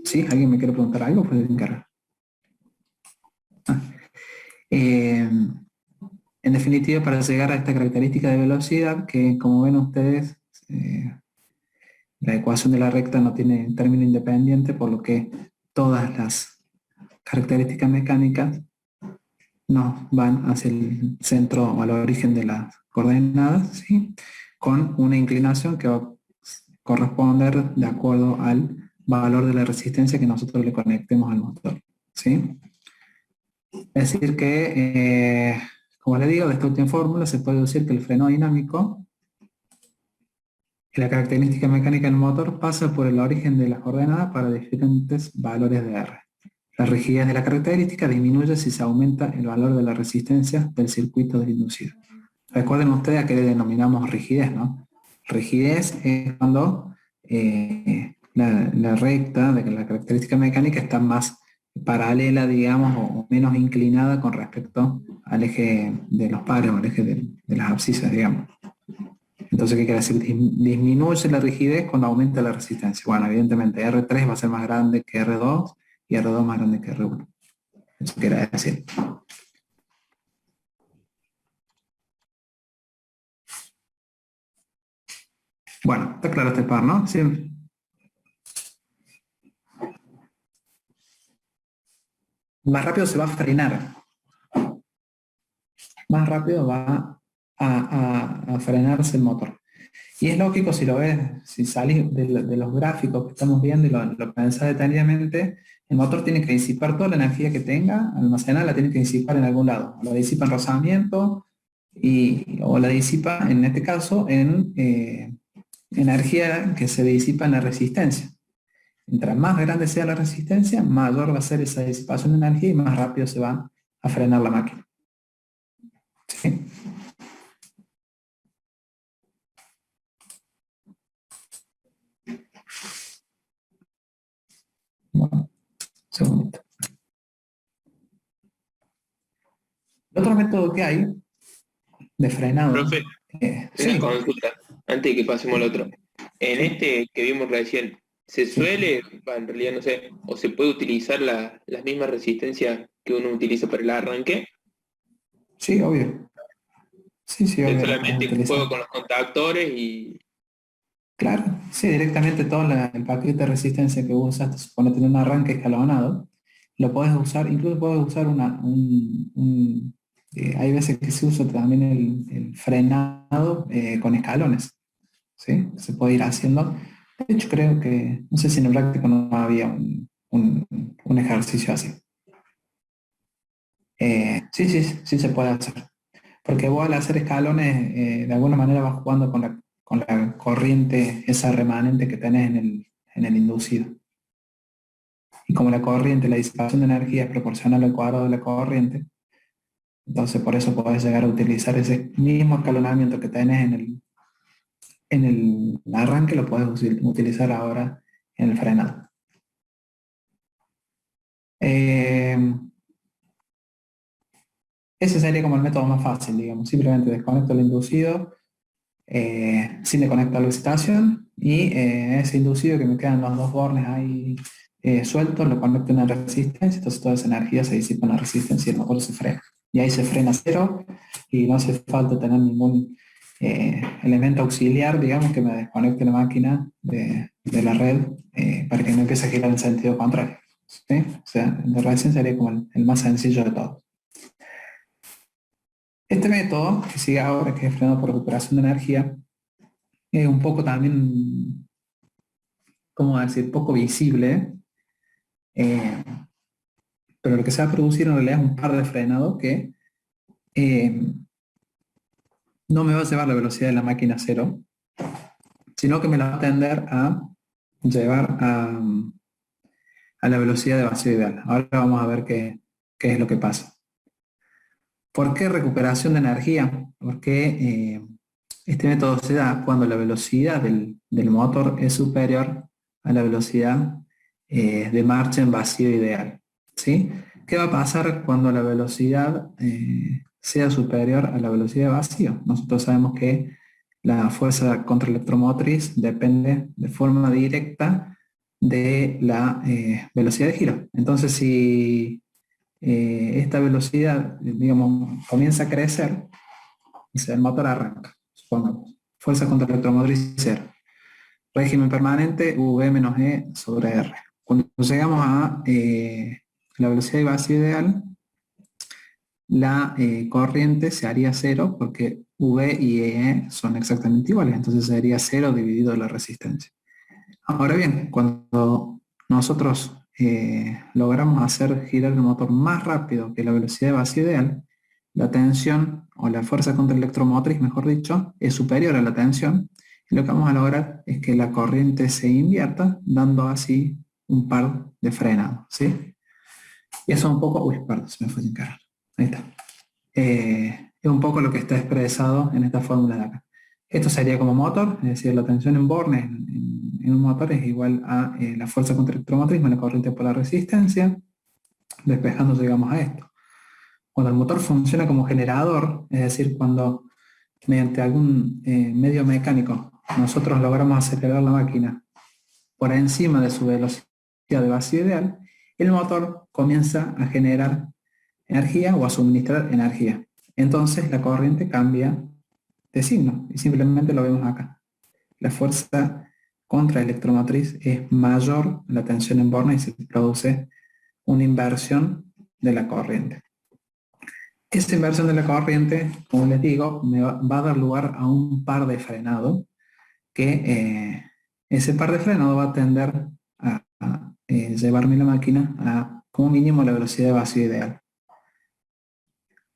¿Sí? ¿Alguien me quiere preguntar algo? Puede encargar. En definitiva, para llegar a esta característica de velocidad, que como ven ustedes, la ecuación de la recta no tiene término independiente, por lo que todas las características mecánicas nos van hacia el centro o al origen de las coordenadas, ¿sí? Con una inclinación que va a corresponder de acuerdo al valor de la resistencia que nosotros le conectemos al motor, ¿sí? Es decir que, como les digo, de esta última fórmula se puede decir que el freno dinámico y la característica mecánica del motor pasa por el origen de las coordenadas para diferentes valores de R. La rigidez de la característica disminuye si se aumenta el valor de la resistencia del circuito del inducido. Recuerden ustedes a qué le denominamos rigidez, ¿no? Rigidez es cuando la recta de la característica mecánica está más paralela, digamos, o menos inclinada con respecto al eje de los pares o al eje de las abscisas, digamos. Entonces, ¿qué quiere decir? Disminuye la rigidez cuando aumenta la resistencia. Bueno, evidentemente R3 va a ser más grande que R2 y R2 más grande que R1. Eso quiere decir. Bueno, está claro este par, ¿no? Sí. Más rápido se va a frenar. más rápido va a frenarse el motor. Y es lógico si lo ves, si salís de los gráficos que estamos viendo y lo pensás detenidamente, el motor tiene que disipar toda la energía que tenga, almacenada la tiene que disipar en algún lado. Lo disipa en rozamiento o la disipa, en este caso, en energía que se disipa en la resistencia. Mientras más grande sea la resistencia, mayor va a ser esa disipación de energía y más rápido se va a frenar la máquina. ¿Sí? Bueno, segundito. El otro método que hay de frenado. Profe, una Sí, consulta, antes de que pasemos al otro. En sí, este que vimos recién, ¿se sí, suele, en realidad no sé, o se puede utilizar las mismas resistencias que uno utiliza para el arranque? sí, obvio. Sí, sí, Es obvio, lo puedes solamente utilizar. juego con los contactores y... Claro, sí, directamente todo el paquete de resistencia que usas, te supone tener un arranque escalonado, lo puedes usar, incluso puedes usar hay veces que se usa también el frenado con escalones, ¿sí? Se puede ir haciendo. De hecho, creo que, no sé si en el práctico no había un ejercicio así. Sí, sí, sí se puede hacer. Porque vos al hacer escalones, de alguna manera vas jugando con la corriente, esa remanente que tenés en el inducido. Y como la corriente, la disipación de energía es proporcional al cuadrado de la corriente, entonces por eso podés llegar a utilizar ese mismo escalonamiento que tenés en el arranque, lo podés utilizar ahora en el frenado. Eh, Ese sería como el método más fácil, digamos. Simplemente desconecto el inducido sin desconectar la excitación y ese inducido que me quedan los dos bornes ahí sueltos, lo conecto en una resistencia, entonces toda esa energía se disipa en la resistencia y el motor se frena. Y ahí se frena cero y no hace falta tener ningún elemento auxiliar, digamos, que me desconecte la máquina de la red para que no empiece a girar en sentido contrario. ¿Sí? O sea, el de recién sería como el más sencillo de todos. Este método, que sigue ahora, que es frenado por recuperación de energía, es un poco también, ¿cómo decir?, poco visible, eh, pero lo que se va a producir en realidad es un par de frenado que eh, no me va a llevar la velocidad de la máquina a cero, sino que me la va a tender a llevar a la velocidad de vacío ideal. Ahora vamos a ver qué es lo que pasa. ¿Por qué recuperación de energía? Porque este método se da cuando la velocidad del motor es superior a la velocidad de marcha en vacío ideal. ¿Sí? ¿Qué va a pasar cuando la velocidad sea superior a la velocidad de vacío? Nosotros sabemos que la fuerza contraelectromotriz depende de forma directa de la velocidad de giro. Entonces, si esta velocidad, digamos, comienza a crecer, y el motor arranca, supongamos. Fuerza contra electromotriz cero. Régimen permanente, V menos E sobre R. Cuando llegamos a la velocidad de vacío ideal, la corriente se haría cero porque V y E son exactamente iguales, entonces sería cero dividido la resistencia. Ahora bien, cuando nosotros logramos hacer girar el motor más rápido que la velocidad de vacío ideal, la tensión o la fuerza contraelectromotriz, mejor dicho, es superior a la tensión y lo que vamos a lograr es que la corriente se invierta, dando así un par de frenados, ¿sí? Y eso es un poco, uy, perdón, se me fue sin cargar. Ahí está. Es un poco lo que está expresado en esta fórmula de acá. Esto sería como motor, es decir, la tensión en bornes en un motor es igual a la fuerza contraelectromotriz más la corriente por la resistencia, despejando llegamos a esto. Cuando el motor funciona como generador, es decir, cuando mediante algún medio mecánico nosotros logramos acelerar la máquina por encima de su velocidad de vacío ideal, el motor comienza a generar energía o a suministrar energía. Entonces la corriente cambia de signo y simplemente lo vemos acá. La fuerza contraelectromotriz es mayor a la tensión en borne y se produce una inversión de la corriente. Esa inversión de la corriente, como les digo, va a dar lugar a un par de frenado, que ese par de frenado va a tender a llevarme la máquina a como mínimo la velocidad de vacío ideal.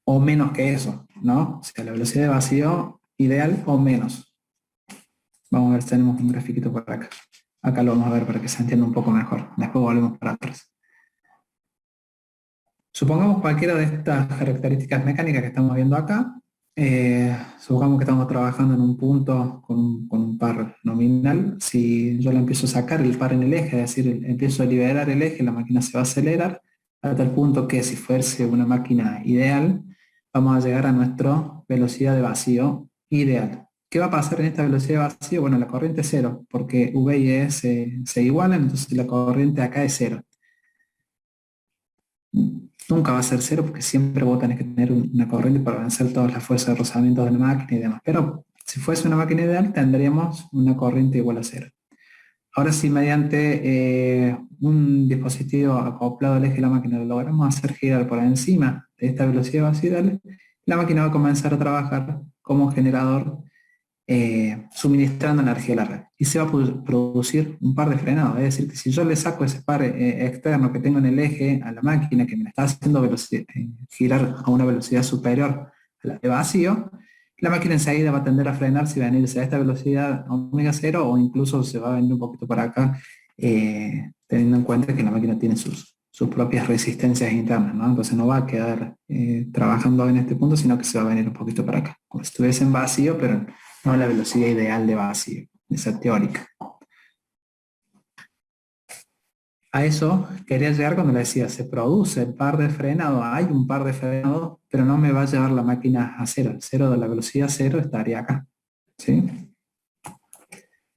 O menos que eso, ¿no? O sea, la velocidad de vacío ideal o menos. Vamos a ver si tenemos un grafiquito por acá. Acá lo vamos a ver para que se entienda un poco mejor. Después volvemos para atrás. Supongamos cualquiera de estas características mecánicas que estamos viendo acá. Supongamos que estamos trabajando en un punto con un par nominal. Si yo le empiezo a sacar el par en el eje, es decir, empiezo a liberar el eje, la máquina se va a acelerar hasta el punto que si fuese una máquina ideal, vamos a llegar a nuestra velocidad de vacío ideal. ¿Qué va a pasar en esta velocidad de vacío? Bueno, la corriente es cero, porque V y E se igualan, entonces la corriente acá es cero. Nunca va a ser cero porque siempre vos tenés que tener una corriente para vencer todas las fuerzas de rozamiento de la máquina y demás. Pero si fuese una máquina ideal tendríamos una corriente igual a cero. Ahora si mediante un dispositivo acoplado al eje de la máquina lo logramos hacer girar por encima de esta velocidad vacío ideal, la máquina va a comenzar a trabajar como generador suministrando energía a la red. Y se va a producir un par de frenados. Es decir, que si yo le saco ese par externo que tengo en el eje a la máquina que me está haciendo girar a una velocidad superior a la de vacío, la máquina enseguida va a tender a frenar si va a venirse a esta velocidad omega cero o incluso se va a venir un poquito para acá, teniendo en cuenta que la máquina tiene sus propias resistencias internas, ¿no? Entonces no va a quedar trabajando en este punto, sino que se va a venir un poquito para acá. Como si estuviese en vacío, pero no la velocidad ideal de vacío, esa teórica. A eso quería llegar cuando le decía, se produce el par de frenado, hay un par de frenado, pero no me va a llevar la máquina a cero. El cero de la velocidad cero estaría acá. ¿Sí?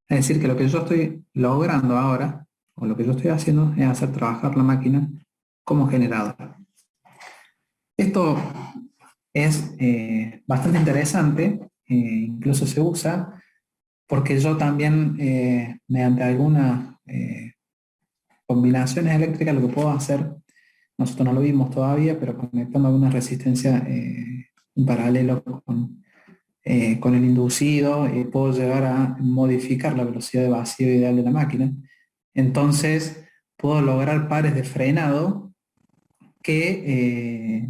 Es decir, que lo que yo estoy logrando ahora, o lo que yo estoy haciendo, es hacer trabajar la máquina como generador. Esto es bastante interesante, incluso se usa, porque yo también, mediante algunas combinaciones eléctricas, lo que puedo hacer, nosotros no lo vimos todavía, pero conectando alguna resistencia en paralelo con el inducido, puedo llegar a modificar la velocidad de vacío ideal de la máquina. Entonces, puedo lograr pares de frenado que,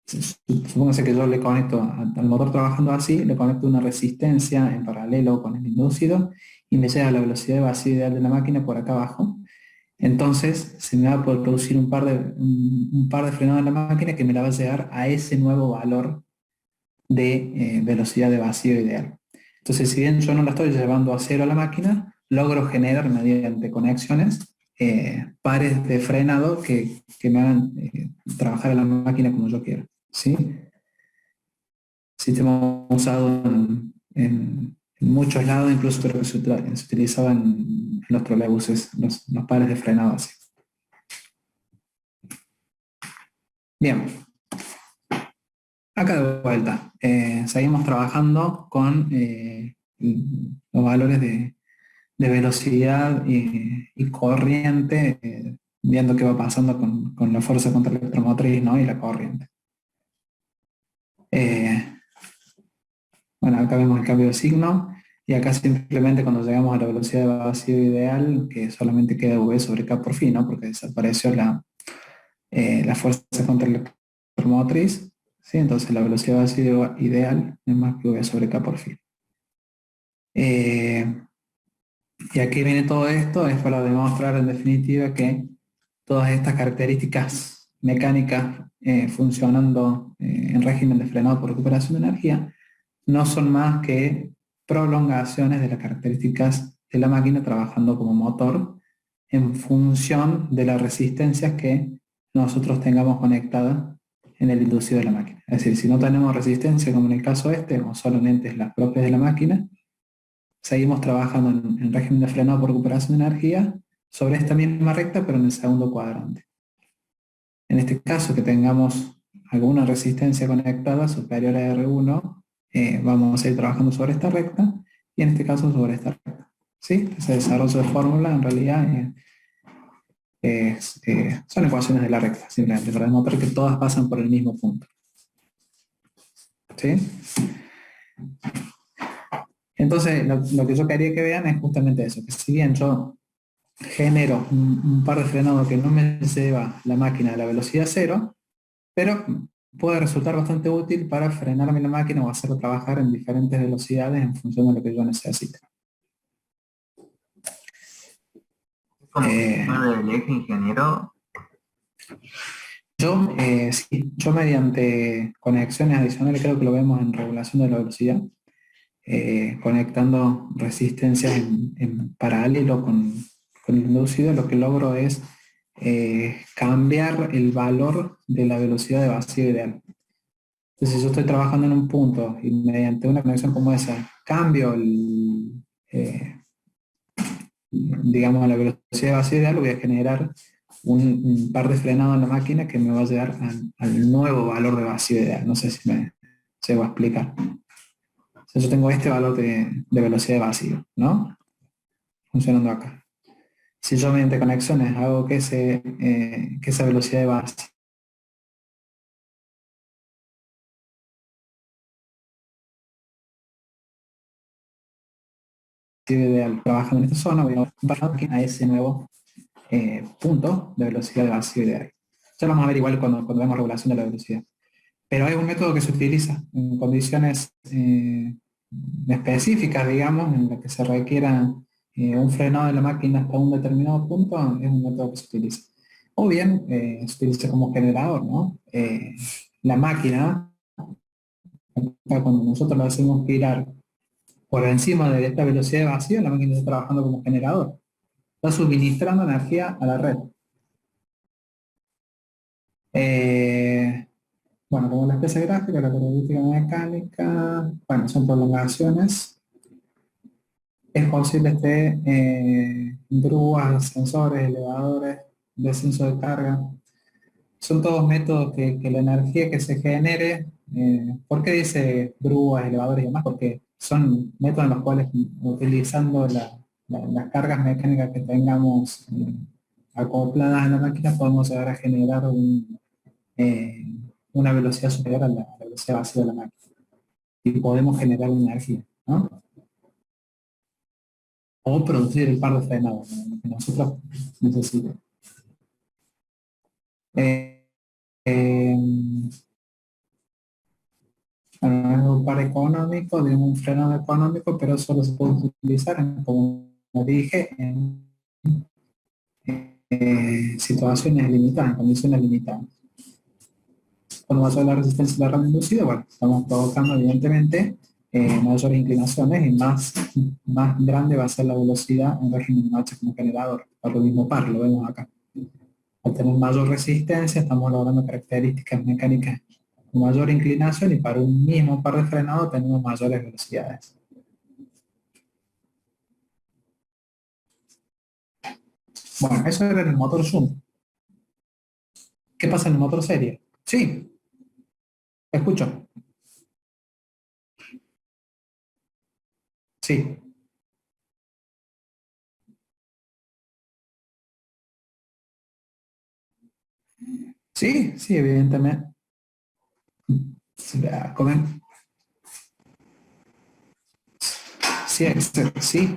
supóngase que yo le conecto al motor trabajando así, le conecto una resistencia en paralelo con el inducido y me llega a la velocidad de vacío ideal de la máquina por acá abajo. Entonces se me va a poder producir un par de frenados en la máquina que me la va a llegar a ese nuevo valor de velocidad de vacío ideal. Entonces, si bien yo no la estoy llevando a cero a la máquina, logro generar mediante conexiones pares de frenado que me hagan trabajar a la máquina como yo quiero. ¿Sí? Sistema usado en muchos lados, incluso creo que se utilizaba en los trolebuses, los pares de frenado así. Bien. Acá de vuelta, seguimos trabajando con los valores de velocidad y corriente, viendo qué va pasando con la fuerza contra la electromotriz, ¿no? Y la corriente. Bueno, acá vemos el cambio de signo, y acá simplemente cuando llegamos a la velocidad de vacío ideal, que solamente queda V sobre K por phi, ¿no? Porque desapareció la fuerza contra la electromotriz. ¿Sí? Entonces la velocidad de vacío ideal es más que V sobre K por phi. Y aquí viene todo esto, es para demostrar en definitiva que todas estas características mecánicas funcionando en régimen de frenado por recuperación de energía no son más que prolongaciones de las características de la máquina trabajando como motor en función de las resistencias que nosotros tengamos conectadas en el inducido de la máquina. Es decir, si no tenemos resistencia, como en el caso este, o solamente las propias de la máquina, seguimos trabajando en régimen de frenado por recuperación de energía sobre esta misma recta, pero en el segundo cuadrante. En este caso, que tengamos alguna resistencia conectada superior a R1, vamos a ir trabajando sobre esta recta, y en este caso sobre esta recta. ¿Sí? Ese desarrollo de fórmula en realidad son ecuaciones de la recta, simplemente para demostrar que todas pasan por el mismo punto. ¿sí? Entonces, lo que yo quería que vean es justamente eso, que si bien yo genero un par de frenados que no me lleva la máquina a la velocidad cero, pero puede resultar bastante útil para frenarme la máquina o hacerlo trabajar en diferentes velocidades en función de lo que yo necesite. Como Eh, del eje ingeniero. sí, yo mediante conexiones adicionales, creo que lo vemos en regulación de la velocidad, conectando resistencias en paralelo con el inducido, lo que logro es cambiar el valor de la velocidad de vacío ideal. Entonces, si yo estoy trabajando en un punto y mediante una conexión como esa, cambio digamos, la velocidad de vacío ideal, voy a generar un par de frenados en la máquina que me va a llevar al nuevo valor de vacío ideal. No sé si me llego a explicar. O sea, yo tengo este valor de velocidad de vacío, ¿no? Funcionando acá. Si yo mediante conexiones hago que esa velocidad de vacío ideal trabajando en esta zona, voy a bajar a ese nuevo punto de velocidad de vacío ideal. Ya lo vamos a ver igual cuando vemos regulación de la velocidad. Pero hay un método que se utiliza en condiciones específicas, digamos, en las que se requiera un frenado de la máquina hasta un determinado punto, es un método que se utiliza. O bien se utiliza como generador, ¿no? La máquina, cuando nosotros la hacemos girar por encima de esta velocidad de vacío, la máquina está trabajando como generador. Está suministrando energía a la red. Eh, Bueno, como la especie gráfica, la característica mecánica, bueno, son prolongaciones. Es posible que grúas, sensores, elevadores, descenso de carga. Son todos métodos que la energía que se genere, ¿por qué dice grúas, elevadores y demás? Porque son métodos en los cuales utilizando las cargas mecánicas que tengamos acopladas a la máquina podemos llegar a generar eh, una velocidad superior a la velocidad vacía de la máquina y podemos generar energía, ¿no? O producir el par de frenados, ¿no? Lo que nosotros necesitamos. Eh, eh, bueno, es un par económico, digamos un frenado económico, pero solo se puede utilizar, como dije, en situaciones limitadas, en condiciones limitadas. Cuando va a la resistencia de la rama inducida, bueno, estamos provocando evidentemente mayores inclinaciones y más grande va a ser la velocidad en régimen de marcha como generador, por lo mismo par, lo vemos acá. Al tener mayor resistencia estamos logrando características mecánicas con mayor inclinación y para un mismo par de frenado tenemos mayores velocidades. Bueno, eso era en el motor Zoom. ¿Qué pasa en el motor serie? Sí, escucho. Sí, sí, sí, evidentemente. Comen. Sí, sí.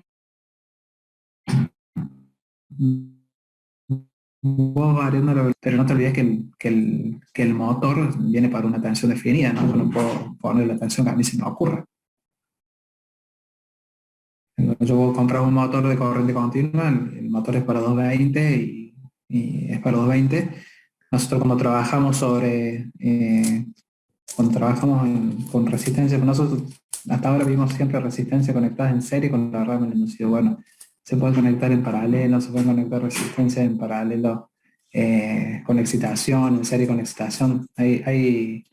Vos variando pero no te olvides que el motor viene para una tensión definida, ¿no? Yo no puedo poner la tensión que a mí se me ocurra. Yo puedo comprar un motor de corriente continua, el motor es para 220 y es para 220. Nosotros cuando trabajamos con resistencia, con nosotros hasta ahora vimos siempre resistencia conectadas en serie con la rama del inducido. Bueno, se puede conectar en paralelo, se puede conectar resistencia en paralelo con excitación, en serie con excitación. Hay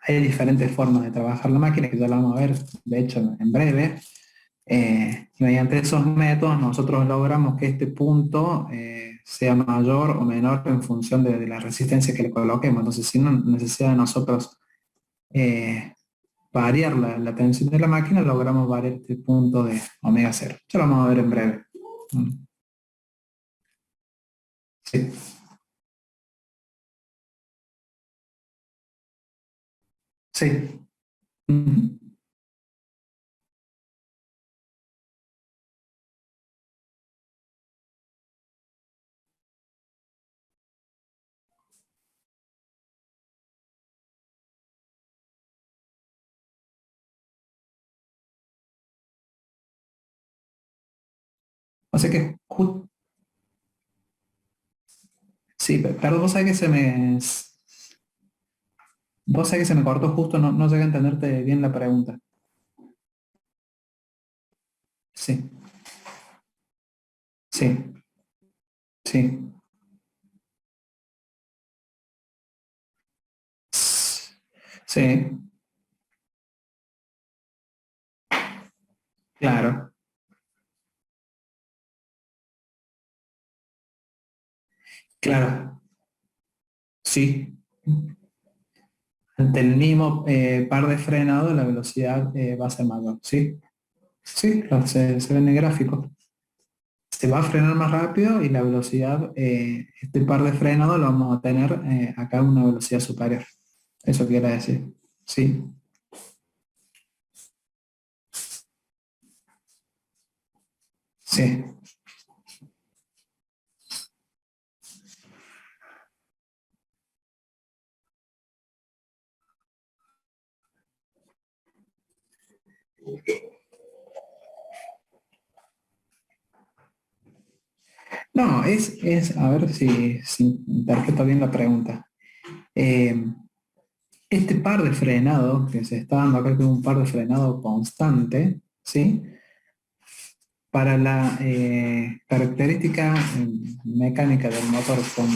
diferentes formas de trabajar la máquina que ya la vamos a ver, de hecho, en breve. Y mediante esos métodos nosotros logramos que este punto sea mayor o menor en función de la resistencia que le coloquemos. Entonces, sin necesidad de nosotros eh, variar la tensión de la máquina, logramos variar este punto de omega cero. Ya lo vamos a ver en breve. Mm. Sí, sí. Ujú. O sea que, sí, pero vos sabés que se me cortó justo, no llegué a entenderte bien la pregunta. Sí, sí, sí. Sí, claro, claro, sí. Ante el mismo par de frenado, la velocidad va a ser mayor, ¿sí? Sí, se ve en el gráfico. Se va a frenar más rápido y la velocidad, este par de frenado lo vamos a tener acá a una velocidad superior. Eso quiere decir, sí, sí. No, a ver si interpreto bien la pregunta. Eh, este par de frenado que se está dando acá, que es un par de frenado constante, ¿sí? Para la característica mecánica del motor con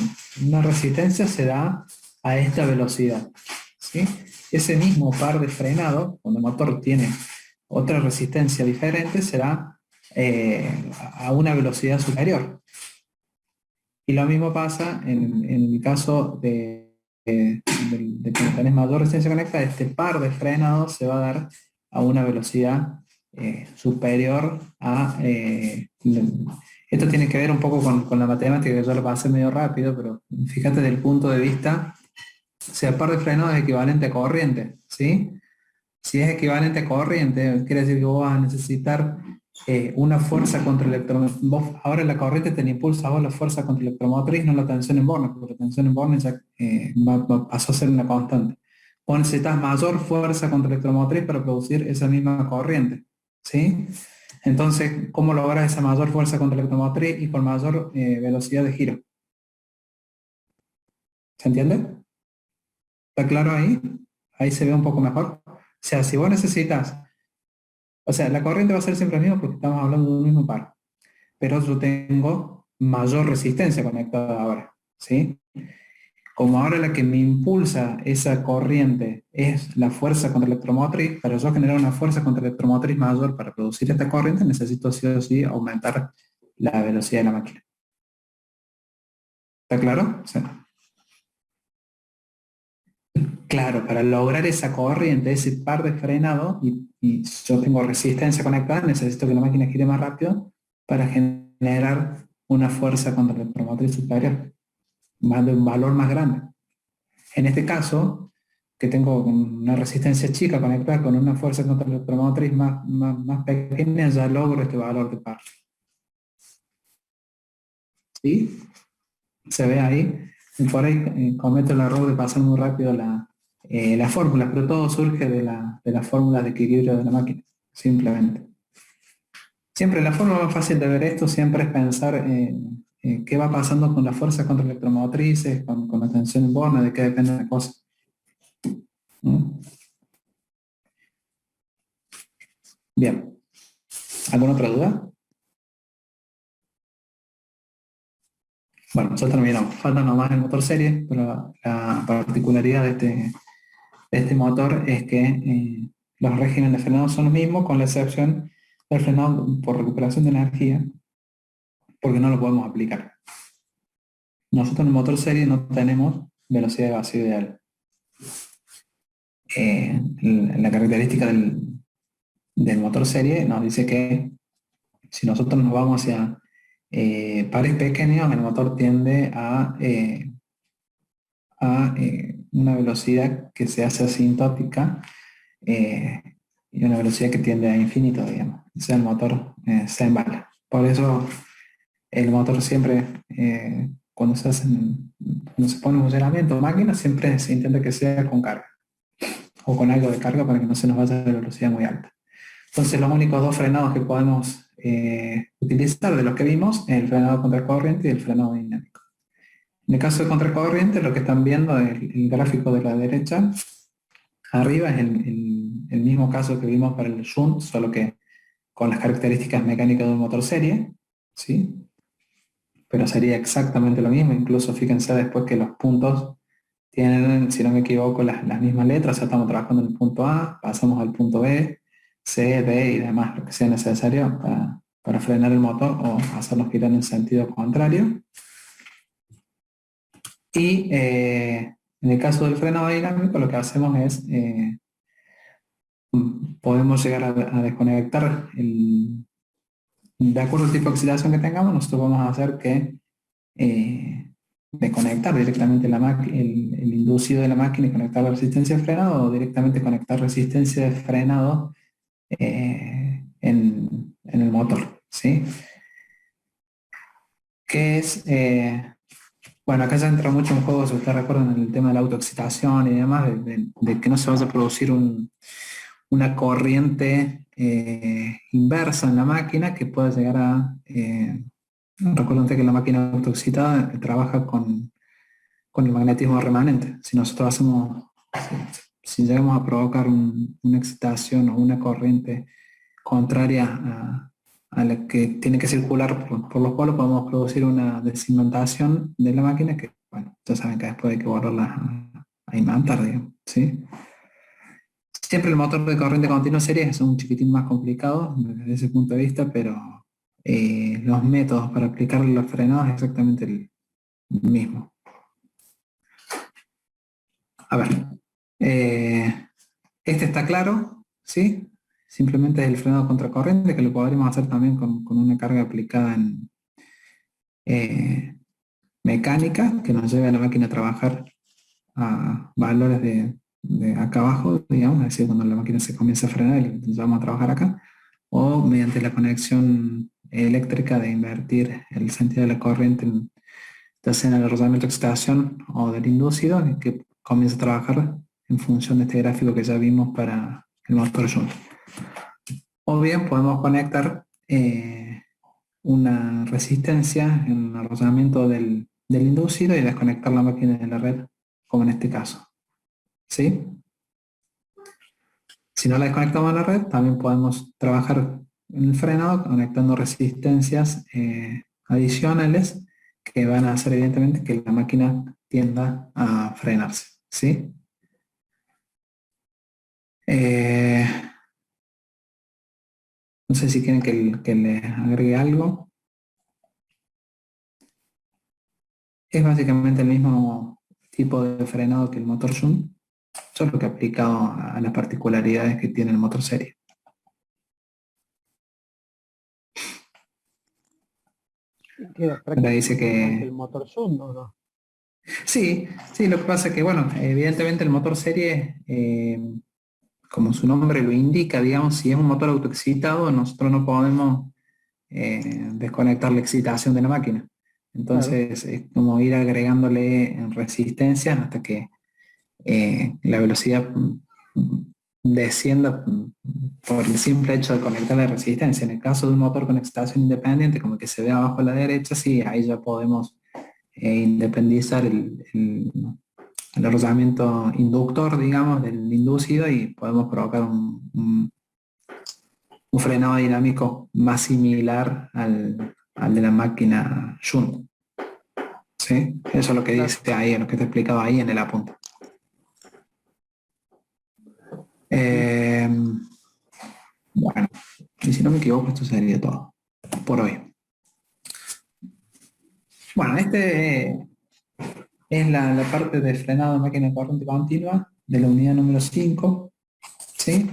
una resistencia se da a esta velocidad, ¿sí? Ese mismo par de frenado, cuando el motor tiene otra resistencia diferente, será a una velocidad superior. Y lo mismo pasa en el caso de que tenés mayor resistencia conectada, este par de frenados se va a dar a una velocidad superior a... esto tiene que ver un poco con la matemática, que yo lo pasé medio rápido, pero fíjate del punto de vista, o sea, par de frenados es equivalente a corriente, ¿sí? Si es equivalente a corriente, quiere decir que vos vas a necesitar una fuerza contra electromotriz. Ahora la corriente te impulsa a vos la fuerza contra electromotriz, no la tensión en bornes, porque la tensión en bornes ya pasó a ser una constante. Vos necesitas mayor fuerza contra electromotriz para producir esa misma corriente. ¿Sí? Entonces, ¿cómo logras esa mayor fuerza contra electromotriz y con mayor velocidad de giro? ¿Se entiende? ¿Está claro ahí? Ahí se ve un poco mejor. O sea, si vos necesitas, o sea, la corriente va a ser siempre la misma porque estamos hablando de un mismo par, pero yo tengo mayor resistencia conectada ahora, ¿sí? Como ahora la que me impulsa esa corriente es la fuerza contra electromotriz, para yo generar una fuerza contra electromotriz mayor para producir esta corriente, necesito sí o sí aumentar la velocidad de la máquina. ¿Está claro? O sea, claro, para lograr esa corriente, ese par de frenado, y yo tengo resistencia conectada, necesito que la máquina gire más rápido para generar una fuerza contra la electromotriz superior, más de un valor más grande. En este caso, que tengo una resistencia chica conectada con una fuerza contra la electromotriz más pequeña, ya logro este valor de par. ¿Sí? Se ve ahí. Y por ahí cometo el error de pasar muy rápido la fórmula, pero todo surge de la fórmula de equilibrio de la máquina, simplemente. Siempre la forma más fácil de ver esto siempre es pensar qué va pasando con la fuerza contra electromotrices, con la tensión en borne, de qué depende la cosa. ¿Mm? Bien. ¿Alguna otra duda? Bueno, ya terminamos. Falta nomás el motor serie, pero la particularidad de este motor es que los regímenes de frenado son los mismos, con la excepción del frenado por recuperación de energía, porque no lo podemos aplicar. Nosotros en el motor serie no tenemos velocidad de vacío ideal. La característica del motor serie nos dice que si nosotros nos vamos hacia pares pequeños, el motor tiende a una velocidad que se hace asintótica y una velocidad que tiende a infinito, digamos, sea el motor se embala. Por eso el motor siempre, cuando cuando se pone en funcionamiento máquina, siempre se intenta que sea con carga o con algo de carga para que no se nos vaya a la velocidad muy alta. Entonces los únicos dos frenados que podemos utilizar de los que vimos es el frenado contracorriente y el frenado dinámico. En el caso de contracorriente, lo que están viendo es el gráfico de la derecha. Arriba es el mismo caso que vimos para el shunt, solo que con las características mecánicas de un motor serie, ¿sí? Pero sería exactamente lo mismo, incluso fíjense después que los puntos tienen, si no me equivoco, las mismas letras. O sea, estamos trabajando en el punto A, pasamos al punto B, C, D y demás, lo que sea necesario para frenar el motor o hacernos girar en sentido contrario. Y en el caso del frenado dinámico, lo que hacemos es, podemos llegar a desconectar, de acuerdo al tipo de excitación que tengamos, nosotros vamos a hacer que desconectar directamente el inducido de la máquina y conectar la resistencia de frenado, o directamente conectar resistencia de frenado en el motor, ¿sí? Que es, bueno, acá ya entra mucho en juego, si ustedes recuerdan, el tema de la autoexcitación y demás, de que no se vaya a producir una corriente inversa en la máquina que pueda llegar a... recuerden que la máquina autoexcitada trabaja con el magnetismo remanente. Si nosotros hacemos, si llegamos a provocar una excitación o una corriente contraria a la que tiene que circular por los polos, podemos producir una desimentación de la máquina que, bueno, ya saben que después hay que volverla a imantar, digamos, ¿sí? Siempre el motor de corriente continua serie es un chiquitín más complicado desde ese punto de vista, pero los métodos para aplicar los frenados es exactamente el mismo. A ver, este está claro, ¿sí? Simplemente es el frenado contracorriente, que lo podríamos hacer también con una carga aplicada en mecánica, que nos lleve a la máquina a trabajar a valores de acá abajo, digamos, es decir, cuando la máquina se comienza a frenar y vamos a trabajar acá, o mediante la conexión eléctrica de invertir el sentido de la corriente, ya sea en el rozamiento de excitación o del inducido, que comienza a trabajar en función de este gráfico que ya vimos para el motor shunt. O bien podemos conectar una resistencia en el rozamiento del inducido y desconectar la máquina de la red, como en este caso. ¿Sí? Si no la desconectamos a la red, también podemos trabajar en el frenado conectando resistencias adicionales que van a hacer evidentemente que la máquina tienda a frenarse, ¿sí? No sé si quieren que le agregue algo. Es básicamente el mismo tipo de frenado que el motor shunt, solo que aplicado a las particularidades que tiene el motor serie. Queda Ahora dice prácticamente que... el motor shunt, ¿o no? Sí, sí, lo que pasa es que, bueno, evidentemente el motor serie, como su nombre lo indica, digamos, si es un motor autoexcitado, nosotros no podemos desconectar la excitación de la máquina. Entonces es como ir agregándole resistencias hasta que la velocidad descienda por el simple hecho de conectar la resistencia. En el caso de un motor con excitación independiente, como que se ve abajo a la derecha, sí, ahí ya podemos independizar el rozamiento inductor, digamos, del inducido, y podemos provocar un frenado dinámico más similar al de la máquina shunt. ¿Sí? Eso es lo que dice ahí, lo que te explicaba ahí en el apunte. Bueno, y si no me equivoco, esto sería todo por hoy. Bueno, este es la parte de frenado de máquina de corriente continua de la unidad número 5. ¿Sí?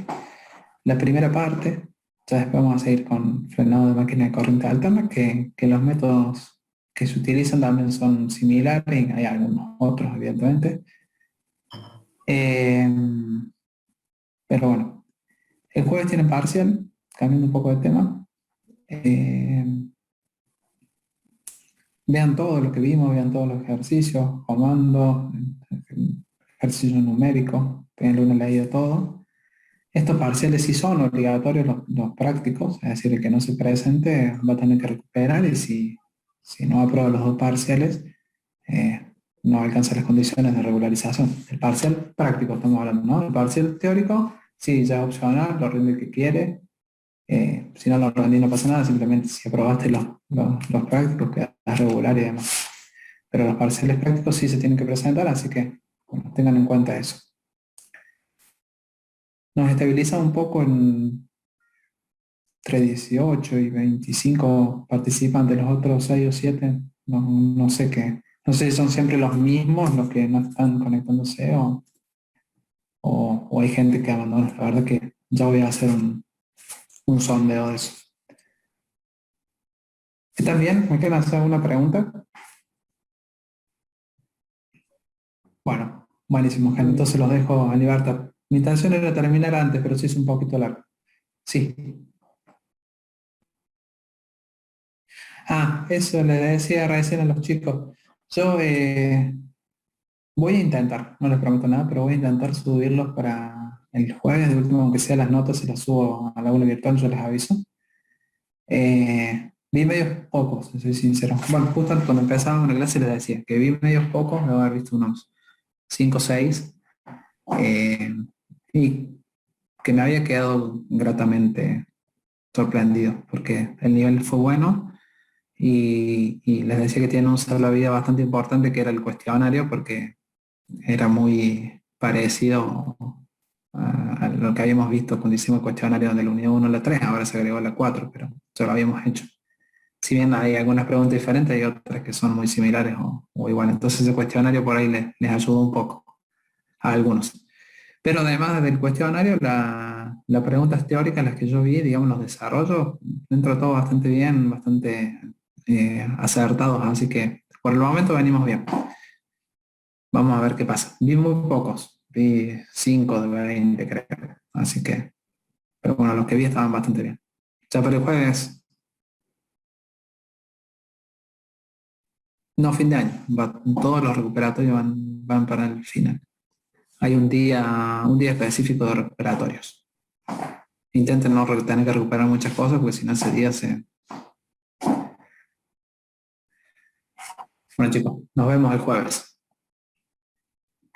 La primera parte. Ya después vamos a seguir con frenado de máquina de corriente alterna, que los métodos que se utilizan también son similares, y hay algunos otros, evidentemente. Pero bueno, el jueves tienen parcial, cambiando un poco de tema. Vean todo lo que vimos, vean todos los ejercicios, comandos, ejercicio numérico, tengan una ley de todo. Estos parciales sí son obligatorios los prácticos, es decir, el que no se presente va a tener que recuperar y si no aprueba los dos parciales, no alcanza las condiciones de regularización. El parcial práctico estamos hablando, ¿no? El parcial teórico, sí, ya es opcional, lo rinde el que quiere. Si no lo rendí no pasa nada, simplemente si aprobaste los prácticos quedas regular y demás. Pero los parciales prácticos sí se tienen que presentar, así que bueno, tengan en cuenta eso. Nos estabiliza un poco entre 18 y 25 participantes, los otros 6 o 7, no sé qué. No sé si son siempre los mismos los que no están conectándose o hay gente que abandona. La verdad que ya voy a hacer un sondeo de eso. ¿Están bien? ¿Me quieren hacer alguna pregunta? Bueno, buenísimo, gente. Entonces los dejo a libertad. Mi intención era terminar antes, pero sí es un poquito largo. Sí. Eso le decía recién a los chicos. Yo voy a intentar, no les prometo nada, pero voy a intentar subirlos para el jueves, de último, aunque sea las notas, se las subo a la aula virtual, yo les aviso. Vi medios pocos, soy sincero. Bueno, justo cuando empezaba una clase les decía que vi medios pocos, me voy a haber visto unos 5 o 6, y que me había quedado gratamente sorprendido, porque el nivel fue bueno y les decía que tienen un salvavidas bastante importante, que era el cuestionario, porque era muy parecido a lo que habíamos visto cuando hicimos el cuestionario de la unidad 1 a la 3, ahora se agregó la 4, pero ya lo habíamos hecho. Si bien hay algunas preguntas diferentes, hay otras que son muy similares o igual. Entonces el cuestionario por ahí les ayuda un poco a algunos. Pero además del cuestionario, las preguntas teóricas, las que yo vi, digamos, los desarrollos, dentro de todo bastante bien, bastante acertados, así que por el momento venimos bien. Vamos a ver qué pasa. Vi muy pocos, vi 5 de 20, creo. Así que, pero bueno, los que vi estaban bastante bien. Ya para el jueves, no, fin de año, todos los recuperatorios van para el final. Hay un día específico de recuperatorios. Intenten no tener que recuperar muchas cosas, porque si no ese día se... Bueno chicos, nos vemos el jueves.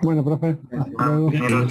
Bueno, profe, hasta luego. Ingeniero,